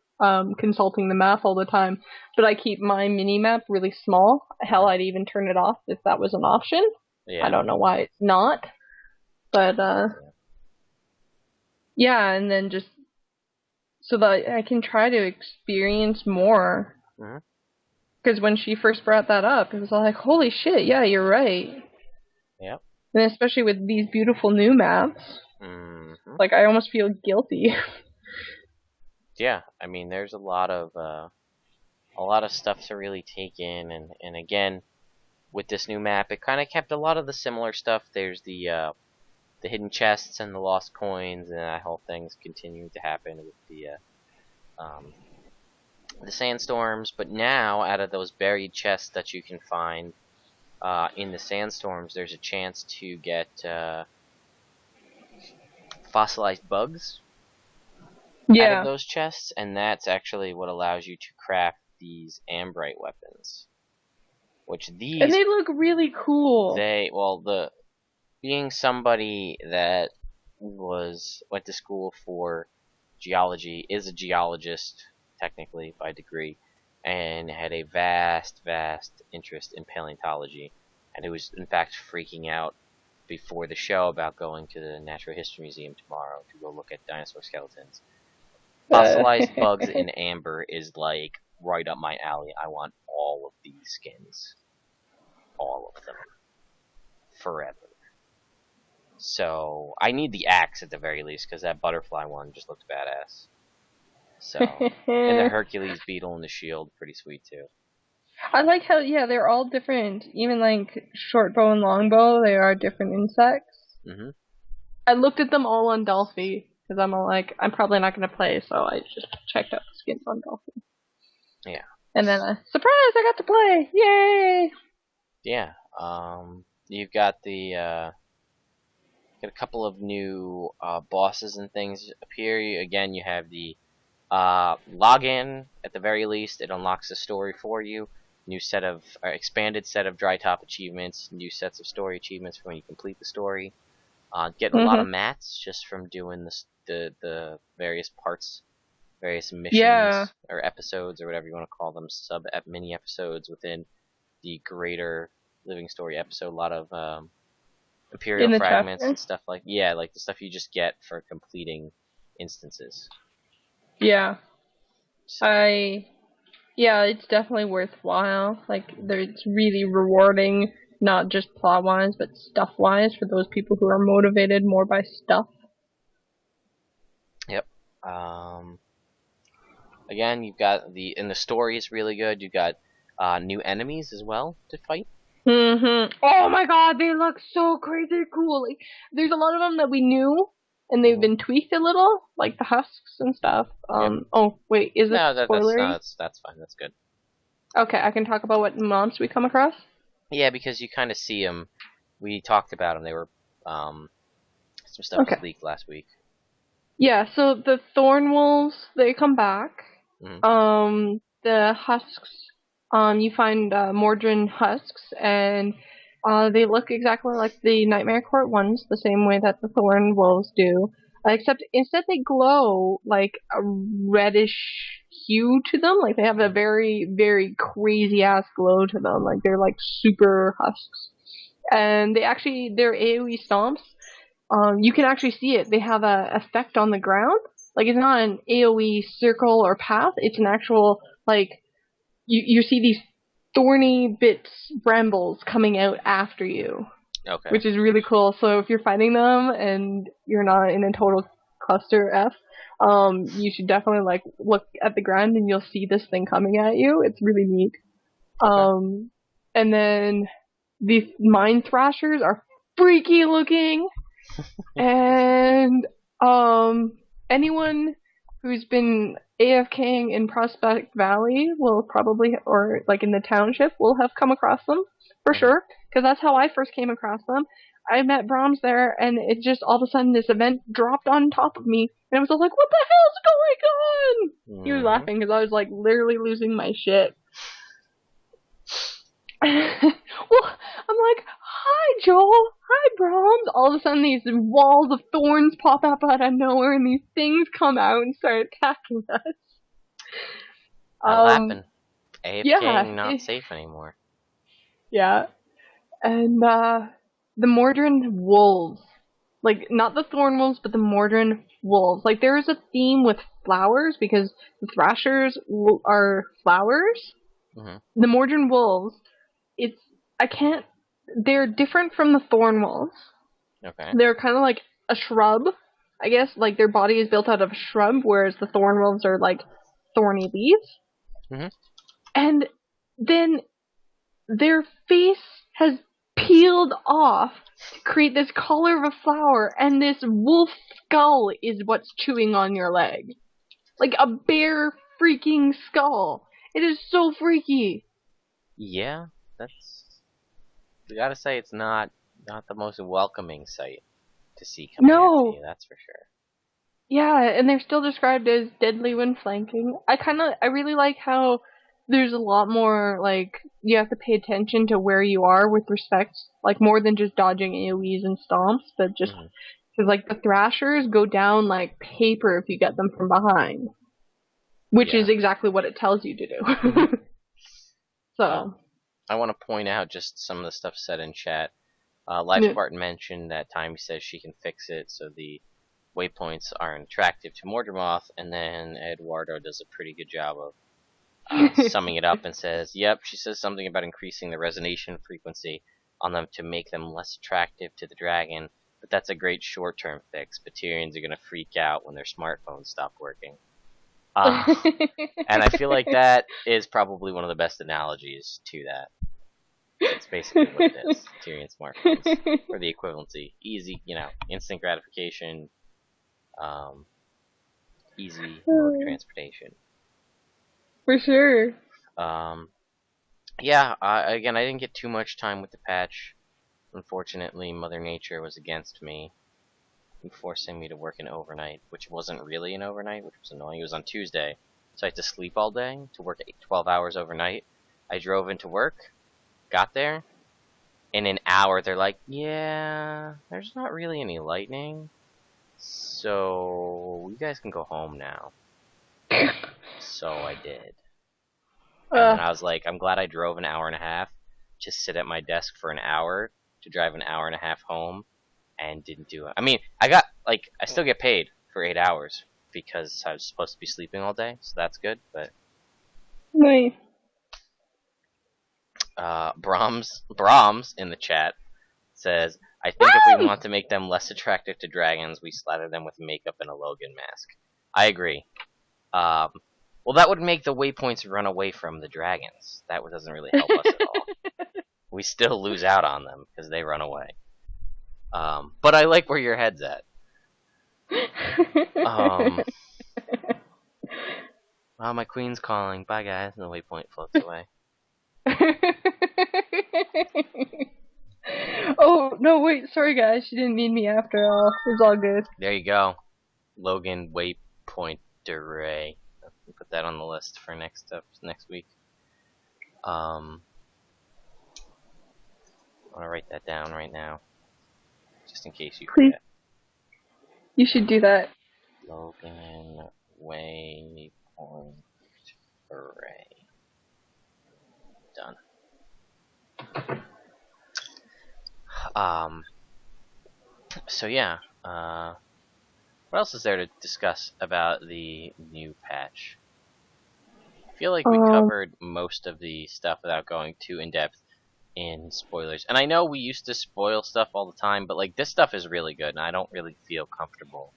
consulting the map all the time, but I keep my mini-map really small. Hell, I'd even turn it off if that was an option. Yeah. I don't know why it's not, but, yeah, and then just so that I can try to experience more. Because when she first brought that up, it was all like, holy shit, yeah, you're right. Yep. And especially with these beautiful new maps, like, I almost feel guilty. Yeah, I mean, there's a lot of stuff to really take in, and again, with this new map, it kind of kept a lot of the similar stuff. There's the hidden chests and the lost coins, and that whole thing's continuing to happen with the sandstorms. But now, out of those buried chests that you can find in the sandstorms, there's a chance to get fossilized bugs. Out of those chests, and that's actually what allows you to craft these ambrite weapons. Which these... And they look really cool. Being somebody that went to school for geology, is a geologist, technically, by degree, and had a vast interest in paleontology, and who was, in fact, freaking out before the show about going to the Natural History Museum tomorrow to go look at dinosaur skeletons. Fossilized bugs in amber is like right up my alley. I want all of these skins. All of them. Forever. So, I need the axe at the very least, because that butterfly one just looked badass. So, and the Hercules beetle and the shield, pretty sweet too. I like how, they're all different. Even like short bow and long bow, they are different insects. I looked at them all on Dolphy. Because I'm all like, I'm probably not going to play, so I just checked out the skins on Dolphin. Yeah. And then, surprise, I got to play! Yay! Yeah. You've got got a couple of new bosses and things appear. Again, you have the login, at the very least. It unlocks the story for you. New set of, expanded set of dry top achievements. New sets of story achievements for when you complete the story. Getting a lot of mats just from doing the various parts, various missions or episodes or whatever you want to call them, mini episodes within the greater Living Story episode. A lot of Imperial fragments and stuff like the stuff you just get for completing instances. Yeah, it's definitely worthwhile. Like, it's really rewarding. Not just plot-wise, but stuff-wise, for those people who are motivated more by stuff. Yep. Again, you've got and the story is really good. You've got new enemies as well to fight. Oh my god, they look so crazy cool. Like, there's a lot of them that we knew, and they've been tweaked a little, like the husks and stuff. Oh, wait, is this spoilery? That's fine, that's good. Okay, I can talk about what mobs we come across? Yeah, because you kind of see them. We talked about them. They were, some stuff was leaked last week. Yeah, so the thorn wolves, they come back. The husks, you find Mordrin husks, and they look exactly like the Nightmare Court ones, the same way that the thorn wolves do. Except instead they glow like a reddish hue to them. Like, they have a very, very crazy-ass glow to them. Like, they're, like, super husks. And they're AoE stomps. You can actually see it. They have a effect on the ground. Like, it's not an AoE circle or path. It's an actual, like, you see these thorny bits, brambles coming out after you. Okay. Which is really cool. So if you're fighting them and you're not in a total cluster F, you should definitely, like, look at the ground and you'll see this thing coming at you. It's really neat. Okay. And then these mine thrashers are freaky looking. And anyone who's been AFKing in Prospect Valley will probably, or like in the township, will have come across them for sure, because that's how I first came across them. I met Brahms there, and it just all of a sudden this event dropped on top of me, and I was like, "What the hell's going on?" He was laughing because I was like literally losing my shit. Well, I'm like, "Hi, Joel. Hi, Brahms." All of a sudden, these walls of thorns pop up out of nowhere, and these things come out and start attacking us. That'll happen. AFK not safe anymore. Yeah. And, the Mordrin wolves. Like, not the thorn wolves, but the Mordrin wolves. Like, there is a theme with flowers, because the thrashers are flowers. The Mordrin wolves, they're different from the thorn wolves. Okay. They're kind of like a shrub, I guess. Like, their body is built out of a shrub, whereas the thorn wolves are like thorny leaves. And then their face has peeled off to create this color of a flower, and this wolf skull is what's chewing on your leg. Like a bare freaking skull. It is so freaky. Yeah, we gotta say it's not the most welcoming sight to see coming at you, that's for sure. Yeah, and they're still described as deadly when flanking. I really like how there's a lot more, like, you have to pay attention to where you are with respect, like, more than just dodging AoEs and stomps, but just, because, like, the thrashers go down like paper if you get them from behind. Which is exactly what it tells you to do. So. I want to point out just some of the stuff said in chat. Live Spartan mentioned that Timey says she can fix it so the waypoints aren't attractive to Mordramoth, and then Eduardo does a pretty good job of summing it up and says, yep, she says something about increasing the resonation frequency on them to make them less attractive to the dragon, but that's a great short-term fix. Batarians are going to freak out when their smartphones stop working. And I feel like that is probably one of the best analogies to that. It's basically what it is. Tyrian smartphones, or the equivalency. Easy, instant gratification, easy mode of transportation. For sure. Yeah, again, I didn't get too much time with the patch. Unfortunately, Mother Nature was against me, forcing me to work an overnight, which wasn't really an overnight, which was annoying. It was on Tuesday, so I had to sleep all day to work 12 hours overnight. I drove into work, got there, in an hour they're like, yeah, there's not really any lightning, so you guys can go home now. So I did. And then I was like, I'm glad I drove an hour and a half to sit at my desk for an hour, to drive an hour and a half home, and didn't do it. I mean, I still get paid for 8 hours because I was supposed to be sleeping all day, so that's good, but... Nice. Brahms in the chat says, I think if we want to make them less attractive to dragons, we slather them with makeup and a Logan mask. I agree. Well, that would make the waypoints run away from the dragons. That doesn't really help us at all. We still lose out on them because they run away. But I like where your head's at. Oh, my queen's calling. Bye, guys. And the waypoint floats away. Oh, no, wait. Sorry, guys. She didn't need me after all. It was all good. There you go. Logan Waypoint Array. Put that on the list for next week. I want to write that down right now, just in case you forget. You should do that. Logan Waypoint Hooray. Done. So yeah, what else is there to discuss about the new patch? I feel like we covered most of the stuff without going too in-depth in spoilers. And I know we used to spoil stuff all the time, but like this stuff is really good, and I don't really feel comfortable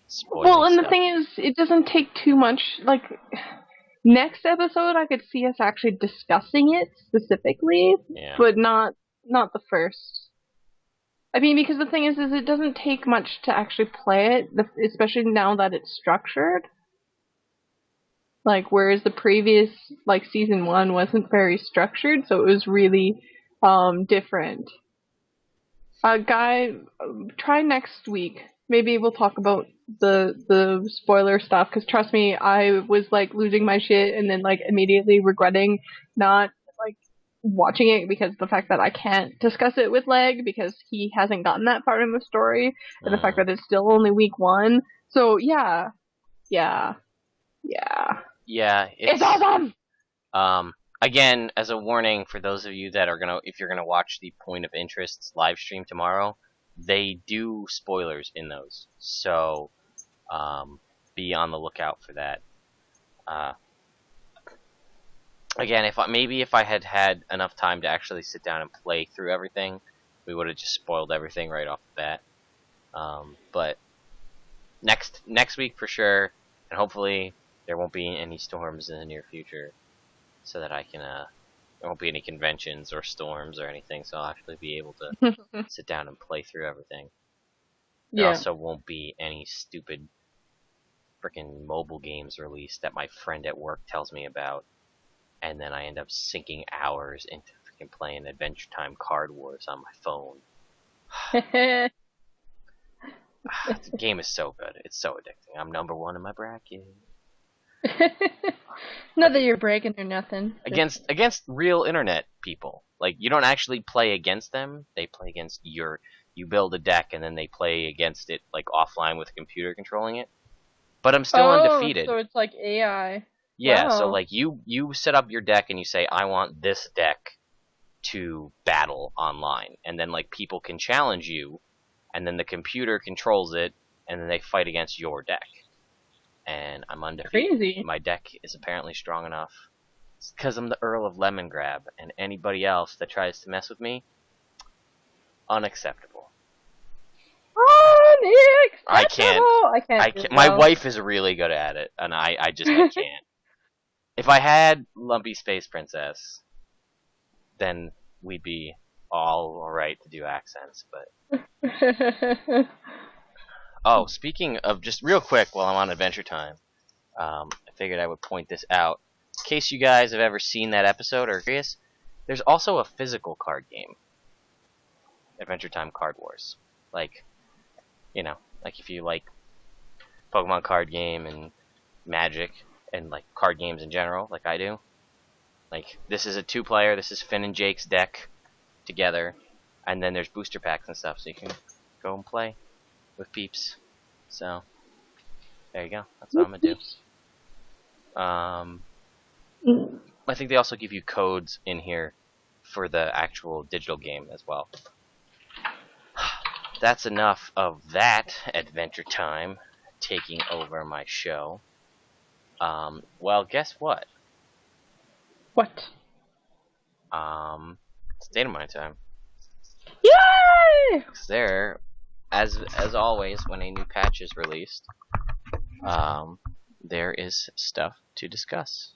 spoiling Well, and stuff. the thing is, it doesn't take too much, like, next episode I could see us actually discussing it specifically, but not the first. I mean, because the thing is it doesn't take much to actually play it, especially now that it's structured. Like, whereas the previous, like, Season 1 wasn't very structured, so it was really different. Guy, try next week. Maybe we'll talk about the spoiler stuff, because trust me, I was, like, losing my shit and then, like, immediately regretting not, like, watching it because of the fact that I can't discuss it with Leg because he hasn't gotten that part in the story, and the fact that it's still only week 1. So, yeah, it's awesome! Again, as a warning for those of you that are if you're gonna watch the Point of Interest live stream tomorrow, they do spoilers in those, so be on the lookout for that. Again, if I had had enough time to actually sit down and play through everything, we would have just spoiled everything right off the bat. But next week for sure, and hopefully there won't be any storms in the near future, so that I can there won't be any conventions or storms or anything, so I'll actually be able to sit down and play through everything. There also won't be any stupid freaking mobile games released that my friend at work tells me about, and then I end up sinking hours into freaking playing Adventure Time Card Wars on my phone. The game is so good. It's so addicting. I'm #1 in my bracket. Not that you're bragging or nothing. Against real internet people. Like, you don't actually play against them. They play against you build a deck and then they play against it, like, offline with a computer controlling it. But I'm still undefeated. So it's like AI. Yeah, wow. So like you set up your deck and you say, I want this deck to battle online, and then like people can challenge you, and then the computer controls it, and then they fight against your deck. And I'm undefeated. Crazy. My deck is apparently strong enough. It's because I'm the Earl of Lemongrab, and anybody else that tries to mess with me, unacceptable. I can't. My wife is really good at it, and I just can't. If I had Lumpy Space Princess, then we'd be all alright to do accents, but... Oh, speaking of, just real quick while I'm on Adventure Time, I figured I would point this out. In case you guys have ever seen that episode or curious, there's also a physical card game. Adventure Time Card Wars. Like, you know, like if you like Pokemon card game and Magic, and like card games in general, like I do. Like, this is a 2-player, this is Finn and Jake's deck together, and then there's booster packs and stuff, so you can go and play with peeps. So, there you go. That's what I'm gonna do. I think they also give you codes in here for the actual digital game as well. That's enough of that Adventure Time taking over my show. Well, guess what? What? It's Datamine time. Yay! 'Cause there, as always, when a new patch is released, there is stuff to discuss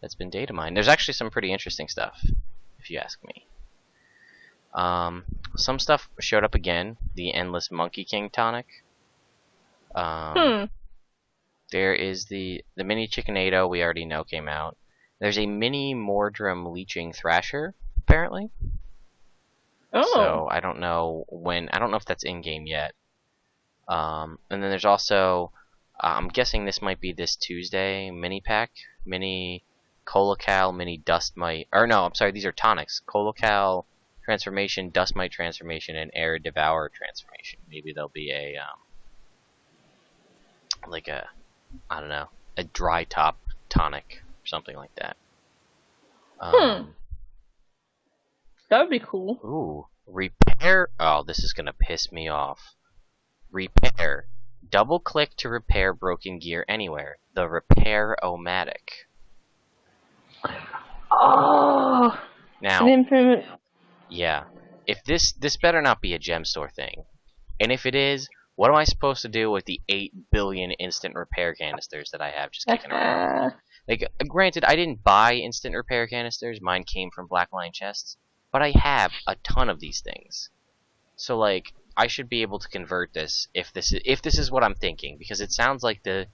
that's been datamined. There's actually some pretty interesting stuff, if you ask me. Some stuff showed up again. The Endless Monkey King tonic. There is the mini Chickenado we already know came out. There's a mini Mordrum Leeching Thrasher, apparently. Oh. So I don't know when. I don't know if that's in game yet. And then there's also, I'm guessing this might be this Tuesday, mini pack, mini Colocal, mini Dust Mite. Or no, I'm sorry, these are tonics. Colocal transformation, Dust Mite transformation, and Air Devour transformation. Maybe there'll be a like a, I don't know, a dry top tonic or something like that. That would be cool. Ooh, repair. Oh, this is gonna piss me off. Repair. Double click to repair broken gear anywhere. The Repair-O-Matic. Oh. Now, An yeah. If this better not be a gem store thing, and if it is, what am I supposed to do with the 8 billion instant repair canisters that I have just kicking around? Like, granted, I didn't buy instant repair canisters. Mine came from Black Lion chests. But I have a ton of these things. So, like, I should be able to convert this if this is what I'm thinking. Because it sounds like the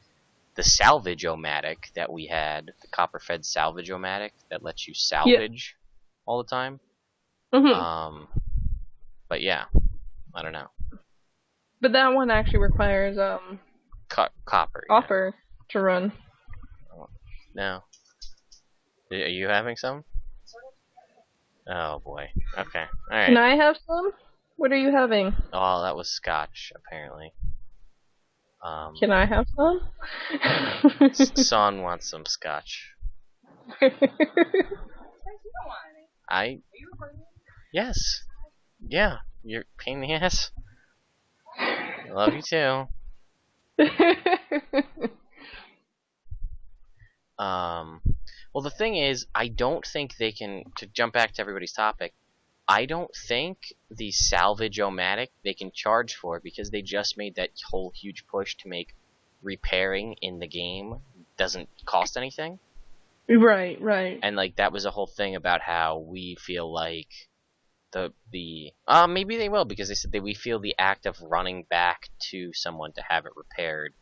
salvage-o-matic that we had, the copper-fed salvage-o-matic that lets you salvage all the time. But yeah, I don't know. But that one actually requires Copper. Copper to run. No. Are you having some? Oh boy. Okay. Alright. Can I have some? What are you having? Oh, that was scotch, apparently. Can I have some? Son wants some scotch. Yes. Yeah. You're a pain in the ass. I love you too. Well, the thing is, I don't think they can, to jump back to everybody's topic, I don't think the salvage-o-matic they can charge for, because they just made that whole huge push to make repairing in the game doesn't cost anything. Right. And, like, that was a whole thing about how we feel like maybe they will, because they said that we feel the act of running back to someone to have it repaired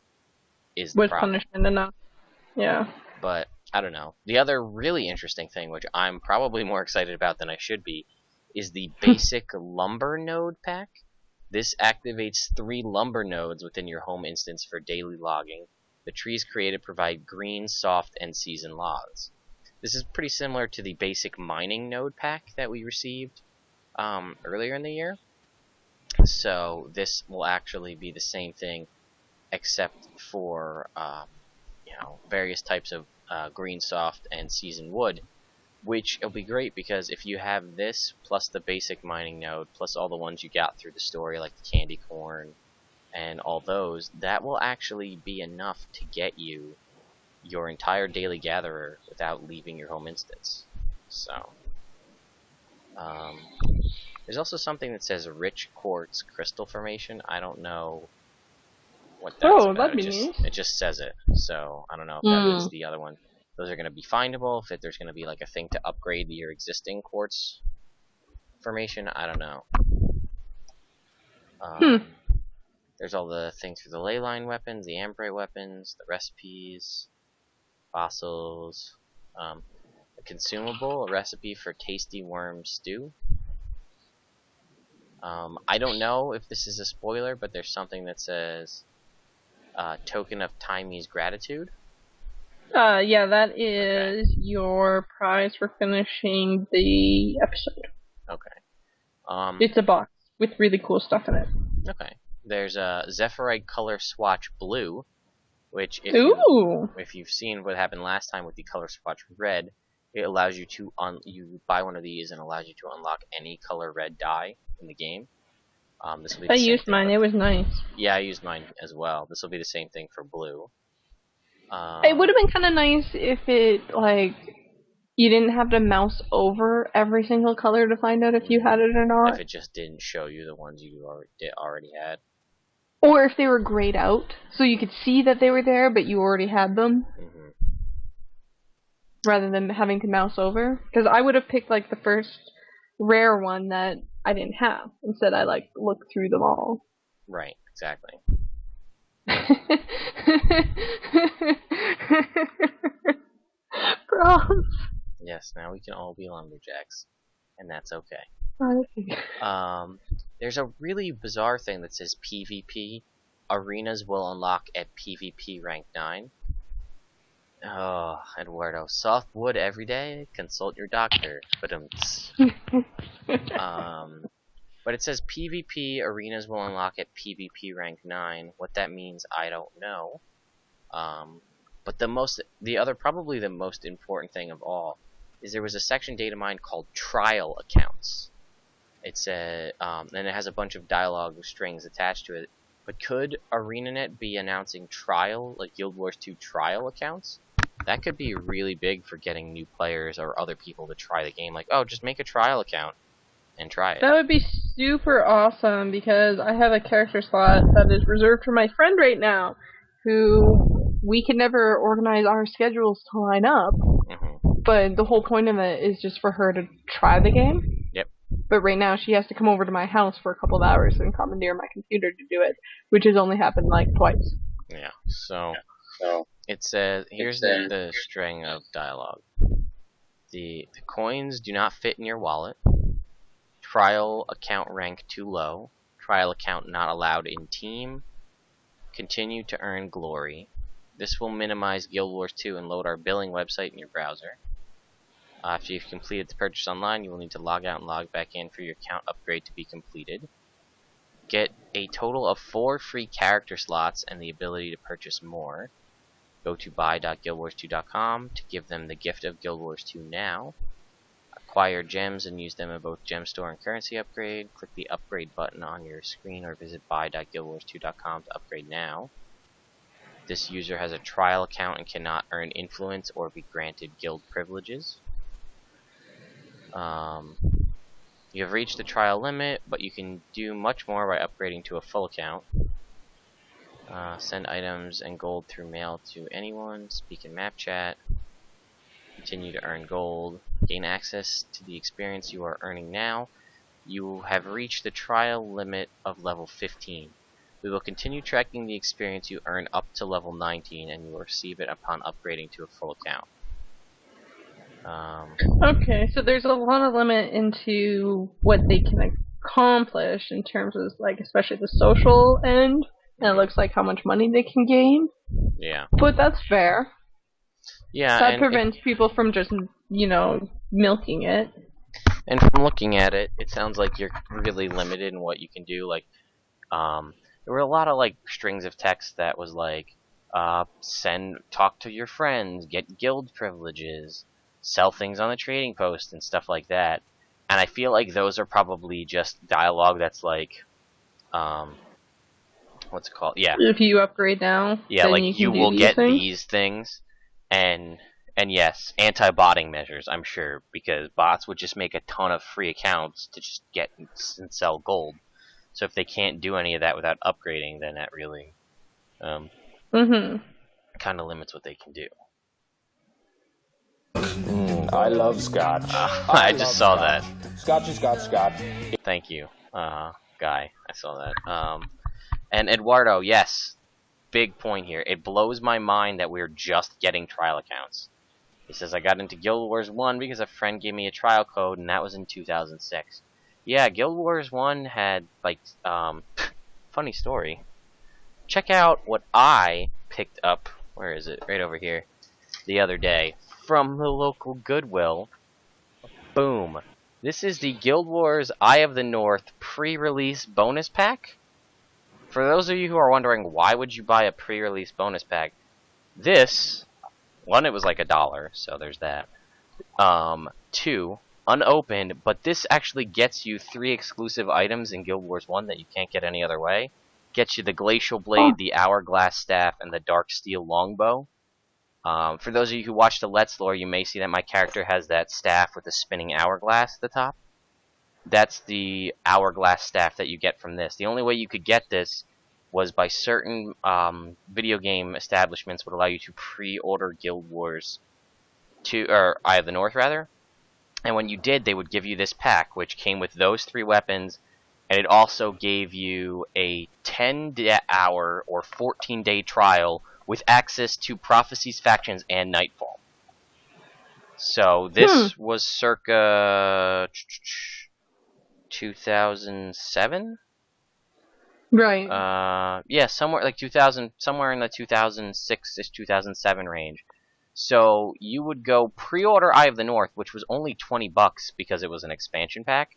is the problem. Punishment enough. Yeah. But I don't know. The other really interesting thing, which I'm probably more excited about than I should be, is the basic lumber node pack. This activates 3 lumber nodes within your home instance for daily logging. The trees created provide green, soft, and seasoned logs. This is pretty similar to the basic mining node pack that we received earlier in the year. So this will actually be the same thing, except for various types of green, soft, and seasoned wood, which will be great because if you have this plus the basic mining node plus all the ones you got through the story like the candy corn and all those, that will actually be enough to get you your entire daily gatherer without leaving your home instance. So there's also something that says rich quartz crystal formation. I don't know what that's about. That'd be nice. It just says it, so I don't know if that is the other one. Those are going to be findable. If there's going to be like a thing to upgrade your existing quartz formation, I don't know. There's all the things for the ley line weapons, the ambre weapons, the recipes, fossils, a consumable, a recipe for tasty worm stew. I don't know if this is a spoiler, but there's something that says token of Timey's gratitude. Yeah, that is your prize for finishing the episode. Okay. It's a box with really cool stuff in it. Okay. There's a Zephyrite color swatch blue, which if you've seen what happened last time with the color swatch red, it allows you to you buy one of these and allows you to unlock any color red dye in the game. This will be I used mine. It was nice. Yeah, I used mine as well. This will be the same thing for blue. It would have been kind of nice if it, like, you didn't have to mouse over every single color to find out if you had it or not. If it just didn't show you the ones you already had. Or if they were grayed out, so you could see that they were there, but you already had them. Rather than having to mouse over. Because I would have picked, like, the first rare one that I didn't have. Instead, I, like, looked through them all. Right, exactly. Bros. Yes, now we can all be lumberjacks. And that's okay. Okay. There's a really bizarre thing that says PvP. Arenas will unlock at PvP rank 9. Oh, Eduardo. Soft wood every day? Consult your doctor. But it says PvP arenas will unlock at PvP rank 9. What that means, I don't know. But probably the most important thing of all is there was a section datamined called trial accounts. It said, and it has a bunch of dialogue strings attached to it. But could ArenaNet be announcing trial, like Guild Wars 2 trial accounts? That could be really big for getting new players or other people to try the game. Like, oh, just make a trial account and try it. That would be super awesome, because I have a character slot that is reserved for my friend right now, who we can never organize our schedules to line up. But the whole point of it is just for her to try the game. Yep. But right now she has to come over to my house for a couple of hours and commandeer my computer to do it, which has only happened like twice. Yeah, so it says, here's the string of dialogue. The coins do not fit in your wallet. Trial account rank too low. Trial account not allowed in team. Continue to earn glory. This will minimize Guild Wars 2 and load our billing website in your browser. After you've completed the purchase online, you will need to log out and log back in for your account upgrade to be completed. Get a total of 4 free character slots and the ability to purchase more. Go to buy.guildwars2.com to give them the gift of Guild Wars 2 now. Acquire gems and use them in both gem store and currency upgrade. Click the upgrade button on your screen or visit buy.guildwars2.com to upgrade now. This user has a trial account and cannot earn influence or be granted guild privileges. You have reached the trial limit, but you can do much more by upgrading to a full account. Send items and gold through mail to anyone. Speak in map chat. Continue to earn gold. Gain access to the experience you are earning now. You have reached the trial limit of level 15. We will continue tracking the experience you earn up to level 19, and you will receive it upon upgrading to a full account. Okay, so there's a lot of limit into what they can accomplish in terms of, like, especially the social end, and it looks like how much money they can gain. Yeah. But that's fair. Yeah. That prevents people from just, milking it. And from looking at it, it sounds like you're really limited in what you can do. Like, there were a lot of, like, strings of text that was like, talk to your friends, get guild privileges, sell things on the trading post, and stuff like that. And I feel like those are probably just dialogue that's like, what's it called? Yeah. If you upgrade now, yeah, then like you will get these things, and yes, anti-botting measures, I'm sure, because bots would just make a ton of free accounts to just get and sell gold. So if they can't do any of that without upgrading, then that really kind of limits what they can do. I love scotch. I just saw that. Scotchy scotch scotch. Thank you, Guy. I saw that. And Eduardo, yes, big point here. It blows my mind that we're just getting trial accounts. He says, I got into Guild Wars 1 because a friend gave me a trial code, and that was in 2006. Yeah, Guild Wars 1 had, like, funny story. Check out what I picked up, where is it? Right over here, the other day, from the local Goodwill. Boom. This is the Guild Wars Eye of the North pre-release bonus pack. For those of you who are wondering, why would you buy a pre-release bonus pack? This, one, it was like $1, so there's that. 2, unopened, but this actually gets you 3 exclusive items in Guild Wars 1 that you can't get any other way. Gets you the Glacial Blade, the Hourglass Staff, and the Dark Steel Longbow. For those of you who watch the Let's Lore, you may see that my character has that staff with the spinning hourglass at the top. That's the hourglass staff that you get from this. The only way you could get this was by certain video game establishments would allow you to pre-order Guild Wars 2, or Eye of the North rather. And when you did, they would give you this pack, which came with those 3 weapons, and it also gave you a 10-hour or 14-day trial with access to Prophecies, Factions, and Nightfall. So this was circa 2007? Right. Yeah, somewhere like 2000, somewhere in the 2006-ish, 2007 range. So you would go pre-order Eye of the North, which was only $20 because it was an expansion pack.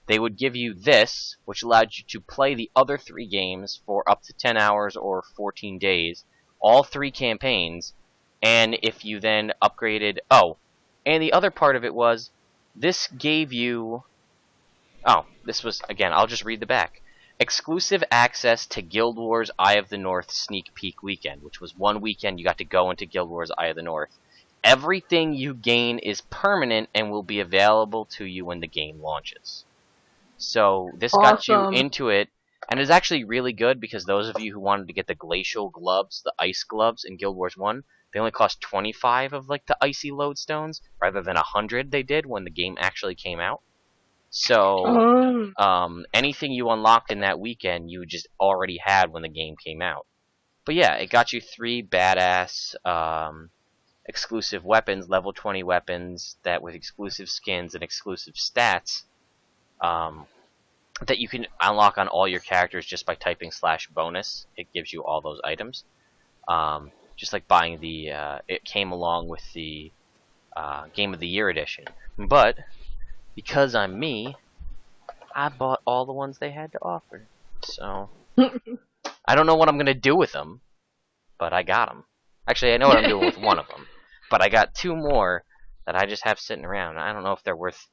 They would give you this, which allowed you to play the other 3 games for up to 10 hours or 14 days, all 3 campaigns, And if you then upgraded... Oh, and the other part of it was, this gave you... Oh, this was, again, I'll just read the back. Exclusive access to Guild Wars Eye of the North Sneak Peek Weekend, which was one weekend you got to go into Guild Wars Eye of the North. Everything you gain is permanent and will be available to you when the game launches. So this got you into it, and it's actually really good because those of you who wanted to get the glacial gloves, the ice gloves in Guild Wars 1, they only cost 25 of like the icy lodestones rather than 100 they did when the game actually came out. So anything you unlocked in that weekend you just already had when the game came out. But yeah, it got you 3 badass exclusive weapons, level 20 weapons that with exclusive skins and exclusive stats that you can unlock on all your characters just by typing /bonus. It gives you all those items. Just like buying the, it came along with the Game of the Year edition. But, because I'm me, I bought all the ones they had to offer. So, I don't know what I'm going to do with them, but I got them. Actually, I know what I'm doing with one of them. But I got 2 more that I just have sitting around. I don't know if they're worth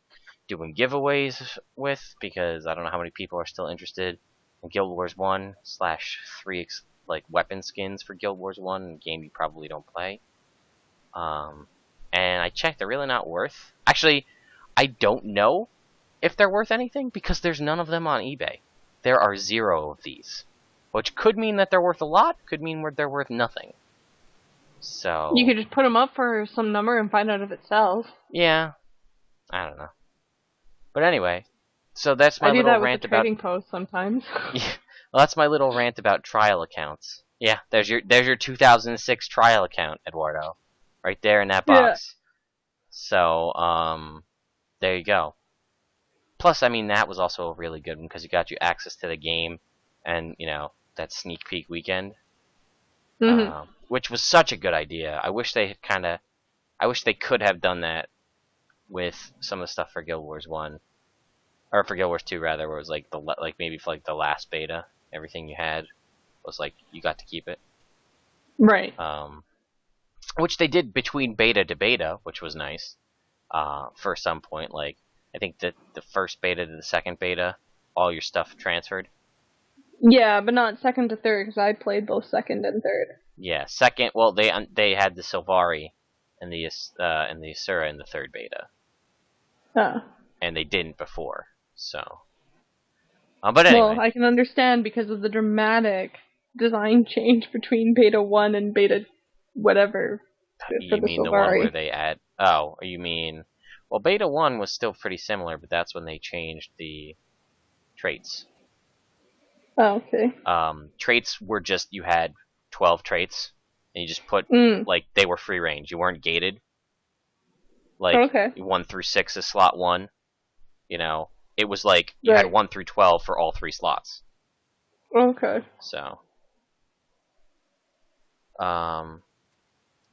doing giveaways with, because I don't know how many people are still interested in Guild Wars 1/3 like weapon skins for Guild Wars 1, a game you probably don't play. And I checked, they're really not worth. Actually, I don't know if they're worth anything because there's none of them on eBay. There are 0 of these, which could mean that they're worth a lot, could mean they're worth nothing. So you could just put them up for some number and find out if it sells. Yeah, I don't know. But anyway, so that's my little rant about trading post sometimes. Yeah, well, that's my little rant about trial accounts. Yeah, there's your 2006 trial account, Eduardo, right there in that box. Yeah. So there you go. Plus, I mean, that was also a really good one because it got you access to the game, and you know that sneak peek weekend, which was such a good idea. I wish they had I wish they could have done that with some of the stuff for Guild Wars 1. Or for Guild Wars 2 rather, where it was like maybe for like the last beta, everything you had was like you got to keep it. Right. Which they did between beta to beta, which was nice. For some point, like I think that the first beta to the second beta, all your stuff transferred. Yeah, but not second to third because I played both second and third. Yeah, second. Well, they had the Sylvari and the Asura in the third beta. And they didn't before. So, but anyway. Well, I can understand because of the dramatic design change between Beta 1 and Beta whatever. You mean the one where they add... Oh, you mean... Well, Beta 1 was still pretty similar, but that's when they changed the traits. Oh, okay. Traits were just... You had 12 traits, and you just put... Like, they were free range. You weren't gated. Like, 1 through 6 is slot 1. You know, it was like you had 1 through 12 for all 3 slots. Okay. So,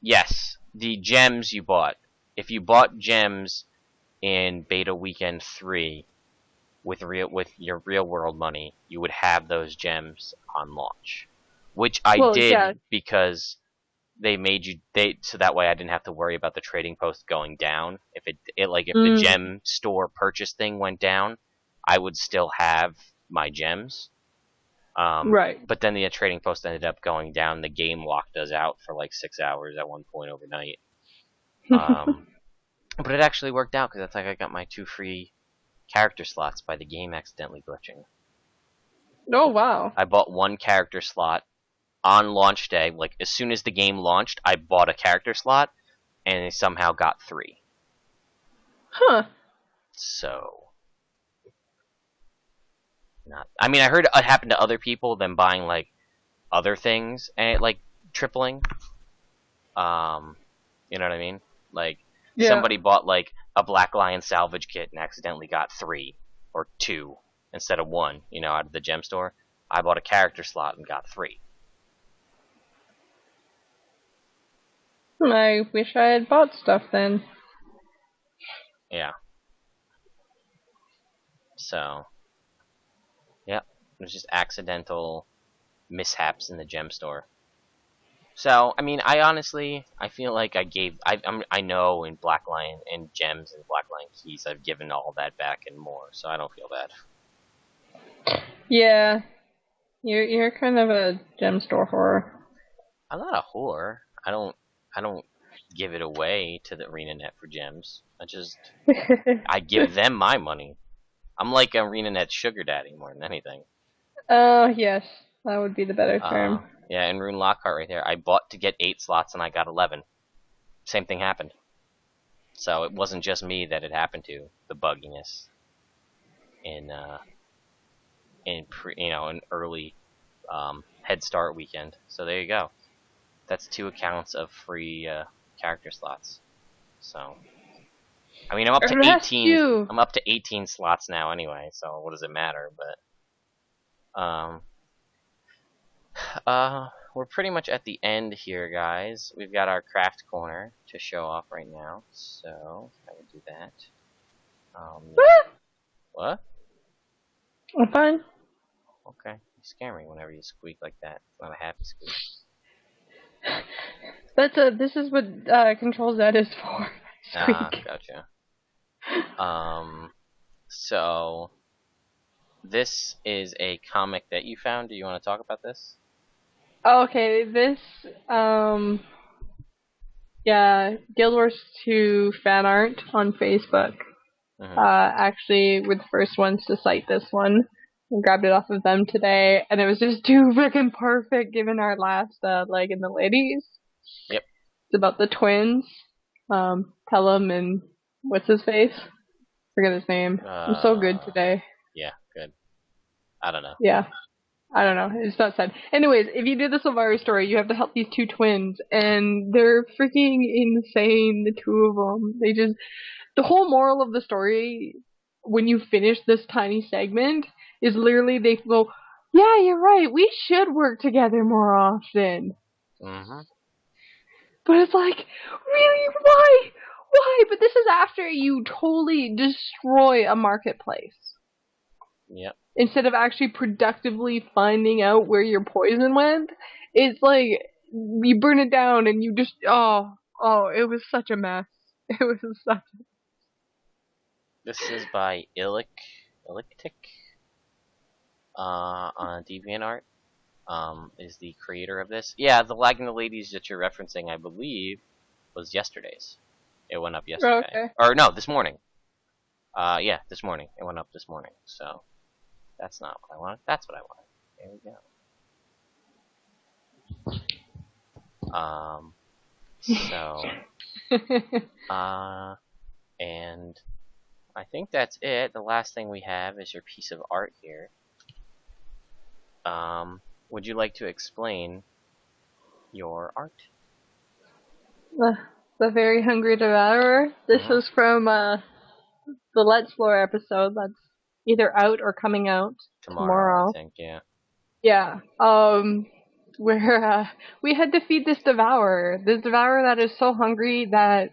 yes, the gems you bought. If you bought gems in Beta Weekend 3 with your real world money, you would have those gems on launch, which I did because they made you so that way I didn't have to worry about the trading post going down. If the gem store purchase thing went down, I would still have my gems. Right. But then the trading post ended up going down. The game locked us out for like 6 hours at one point overnight. But it actually worked out because that's like I got my 2 free character slots by the game accidentally glitching. Oh wow! I bought 1 character slot on launch day. Like as soon as the game launched, I bought a character slot, and I somehow got 3. Huh. So, I mean, I heard it happened to other people, them buying like other things and like tripling. You know what I mean? Like somebody bought like a Black Lion salvage kit and accidentally got 3 or 2 instead of 1. You know, out of the gem store. I bought a character slot and got 3. I wish I had bought stuff then. Yeah. So, yeah, it was just accidental mishaps in the gem store. So, I mean, I feel like I know in Black Lion and gems and Black Lion keys, I've given all that back and more, so I don't feel bad. Yeah, you're kind of a gem store whore. I'm not a whore. I don't give it away to the ArenaNet for gems. I give them my money. I'm like ArenaNet's sugar daddy more than anything. Oh, yes. That would be the better term. Yeah, and Rune Lockhart right there. I bought to get 8 slots and I got 11. Same thing happened. So it wasn't just me that it happened to. The bugginess in an early head start weekend. So there you go. That's 2 accounts of free character slots. So I mean, I'm up to 18. I'm up to 18 slots now anyway. So what does it matter? But we're pretty much at the end here, guys. We've got our craft corner to show off right now. So I will do that. What? I'm fine. Okay, you scare me whenever you squeak like that. It's not a happy squeak. This is what Control Z is for. Squeak. Gotcha. So this is a comic that you found. Do you want to talk about this? Okay, this Guild Wars 2 fan art on Facebook. Mm-hmm. Actually, we're the first ones to cite this one. I grabbed it off of them today, and it was just too freaking perfect given our last leg in the ladies. Yep. It's about the twins, Pelham and what's his face? Forget his name. I'm so good today. Yeah, good. I don't know. Yeah. I don't know. It's not sad. Anyways, if you do the Silvara story, you have to help these 2 twins, and they're freaking insane, the 2 of them. The whole moral of the story, when you finish this tiny segment, is literally they go, yeah, you're right, we should work together more often. Mm-hmm. But it's like, really? Why? Why? But this is after you totally destroy a marketplace. Yep. Instead of actually productively finding out where your poison went, it's like you burn it down and you just it was such a mess. It was such a This is by Illictic on DeviantArt. Is the creator of this. Yeah, the Lagging the Ladies that you're referencing, I believe, was yesterday's. It went up yesterday. Oh, okay. Or no, this morning. Yeah, this morning. It went up this morning. So that's not what I wanted. That's what I wanted. There we go. And I think that's it. The last thing we have is your piece of art here. Would you like to explain your art? The Very Hungry Devourer. This is from the Let's Lore episode that's either out or coming out tomorrow. I think, yeah. Yeah. Where we had to feed this devourer. This devourer that is so hungry that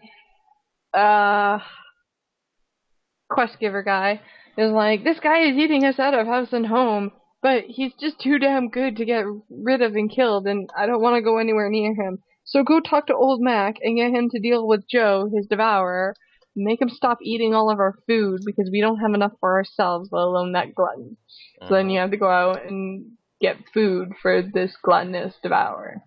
quest giver guy is like, this guy is eating us out of house and home, but he's just too damn good to get rid of and killed, and I don't want to go anywhere near him. So go talk to Old Mac and get him to deal with Joe, his devourer, make him stop eating all of our food because we don't have enough for ourselves, let alone that glutton. So then you have to go out and get food for this gluttonous devourer.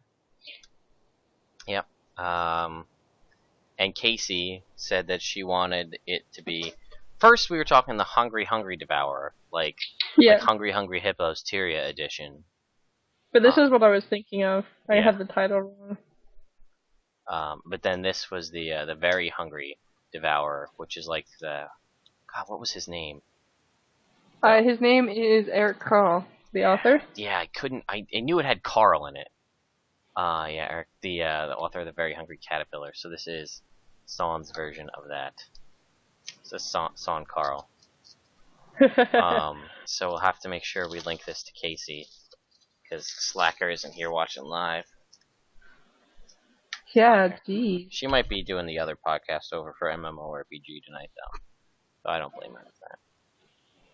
Yep. And Casey said that she wanted it to be... First, we were talking the Hungry Devourer, like Hungry Hippos Tyria edition. But this is what I was thinking of. I have the title wrong. But then this was the Very Hungry Devourer, which is like the... God, what was his name? His name is Eric Carl, the author. Yeah, I knew it had Carl in it. Eric, the author of the Very Hungry Caterpillar. So this is Saun's version of that. So Saun Carl. So we'll have to make sure we link this to Casey, because Slacker isn't here watching live. Yeah, geez. She might be doing the other podcast over for MMORPG tonight, though. So I don't blame her for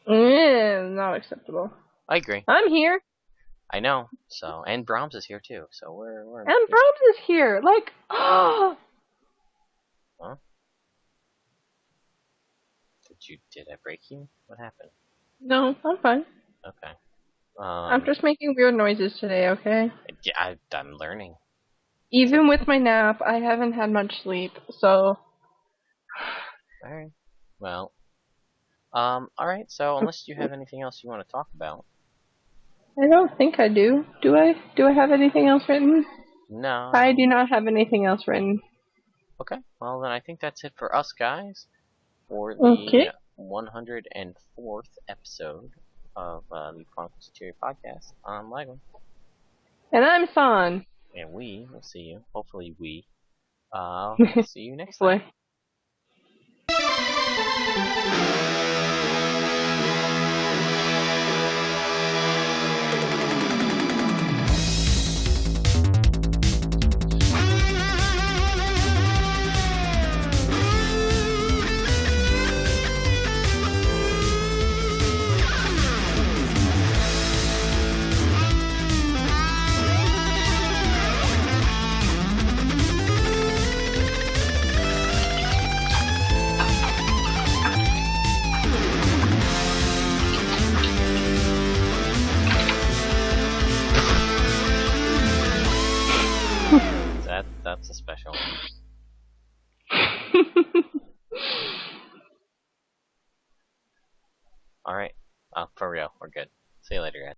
that. Not acceptable. I agree. I'm here. I know. So, and Brahms is here too. So we're. And Brahms is here. Like, oh. Huh? Did I break you? What happened? No, I'm fine. Okay. I'm just making weird noises today. Okay. Yeah, I'm learning. Even with my nap, I haven't had much sleep, so. Alright. Well. Alright, so unless you have anything else you want to talk about. I don't think I do. Do I? Do I have anything else written? No. I do not have anything else written. Okay. Well, then I think that's it for us, guys. For the 104th episode of the Chronicles of Tyria podcast. I'm Lego. And I'm San. And we will see you. Hopefully we. See you next time. Hopefully. That's a special one. Alright. For real, we're good. See you later, guys.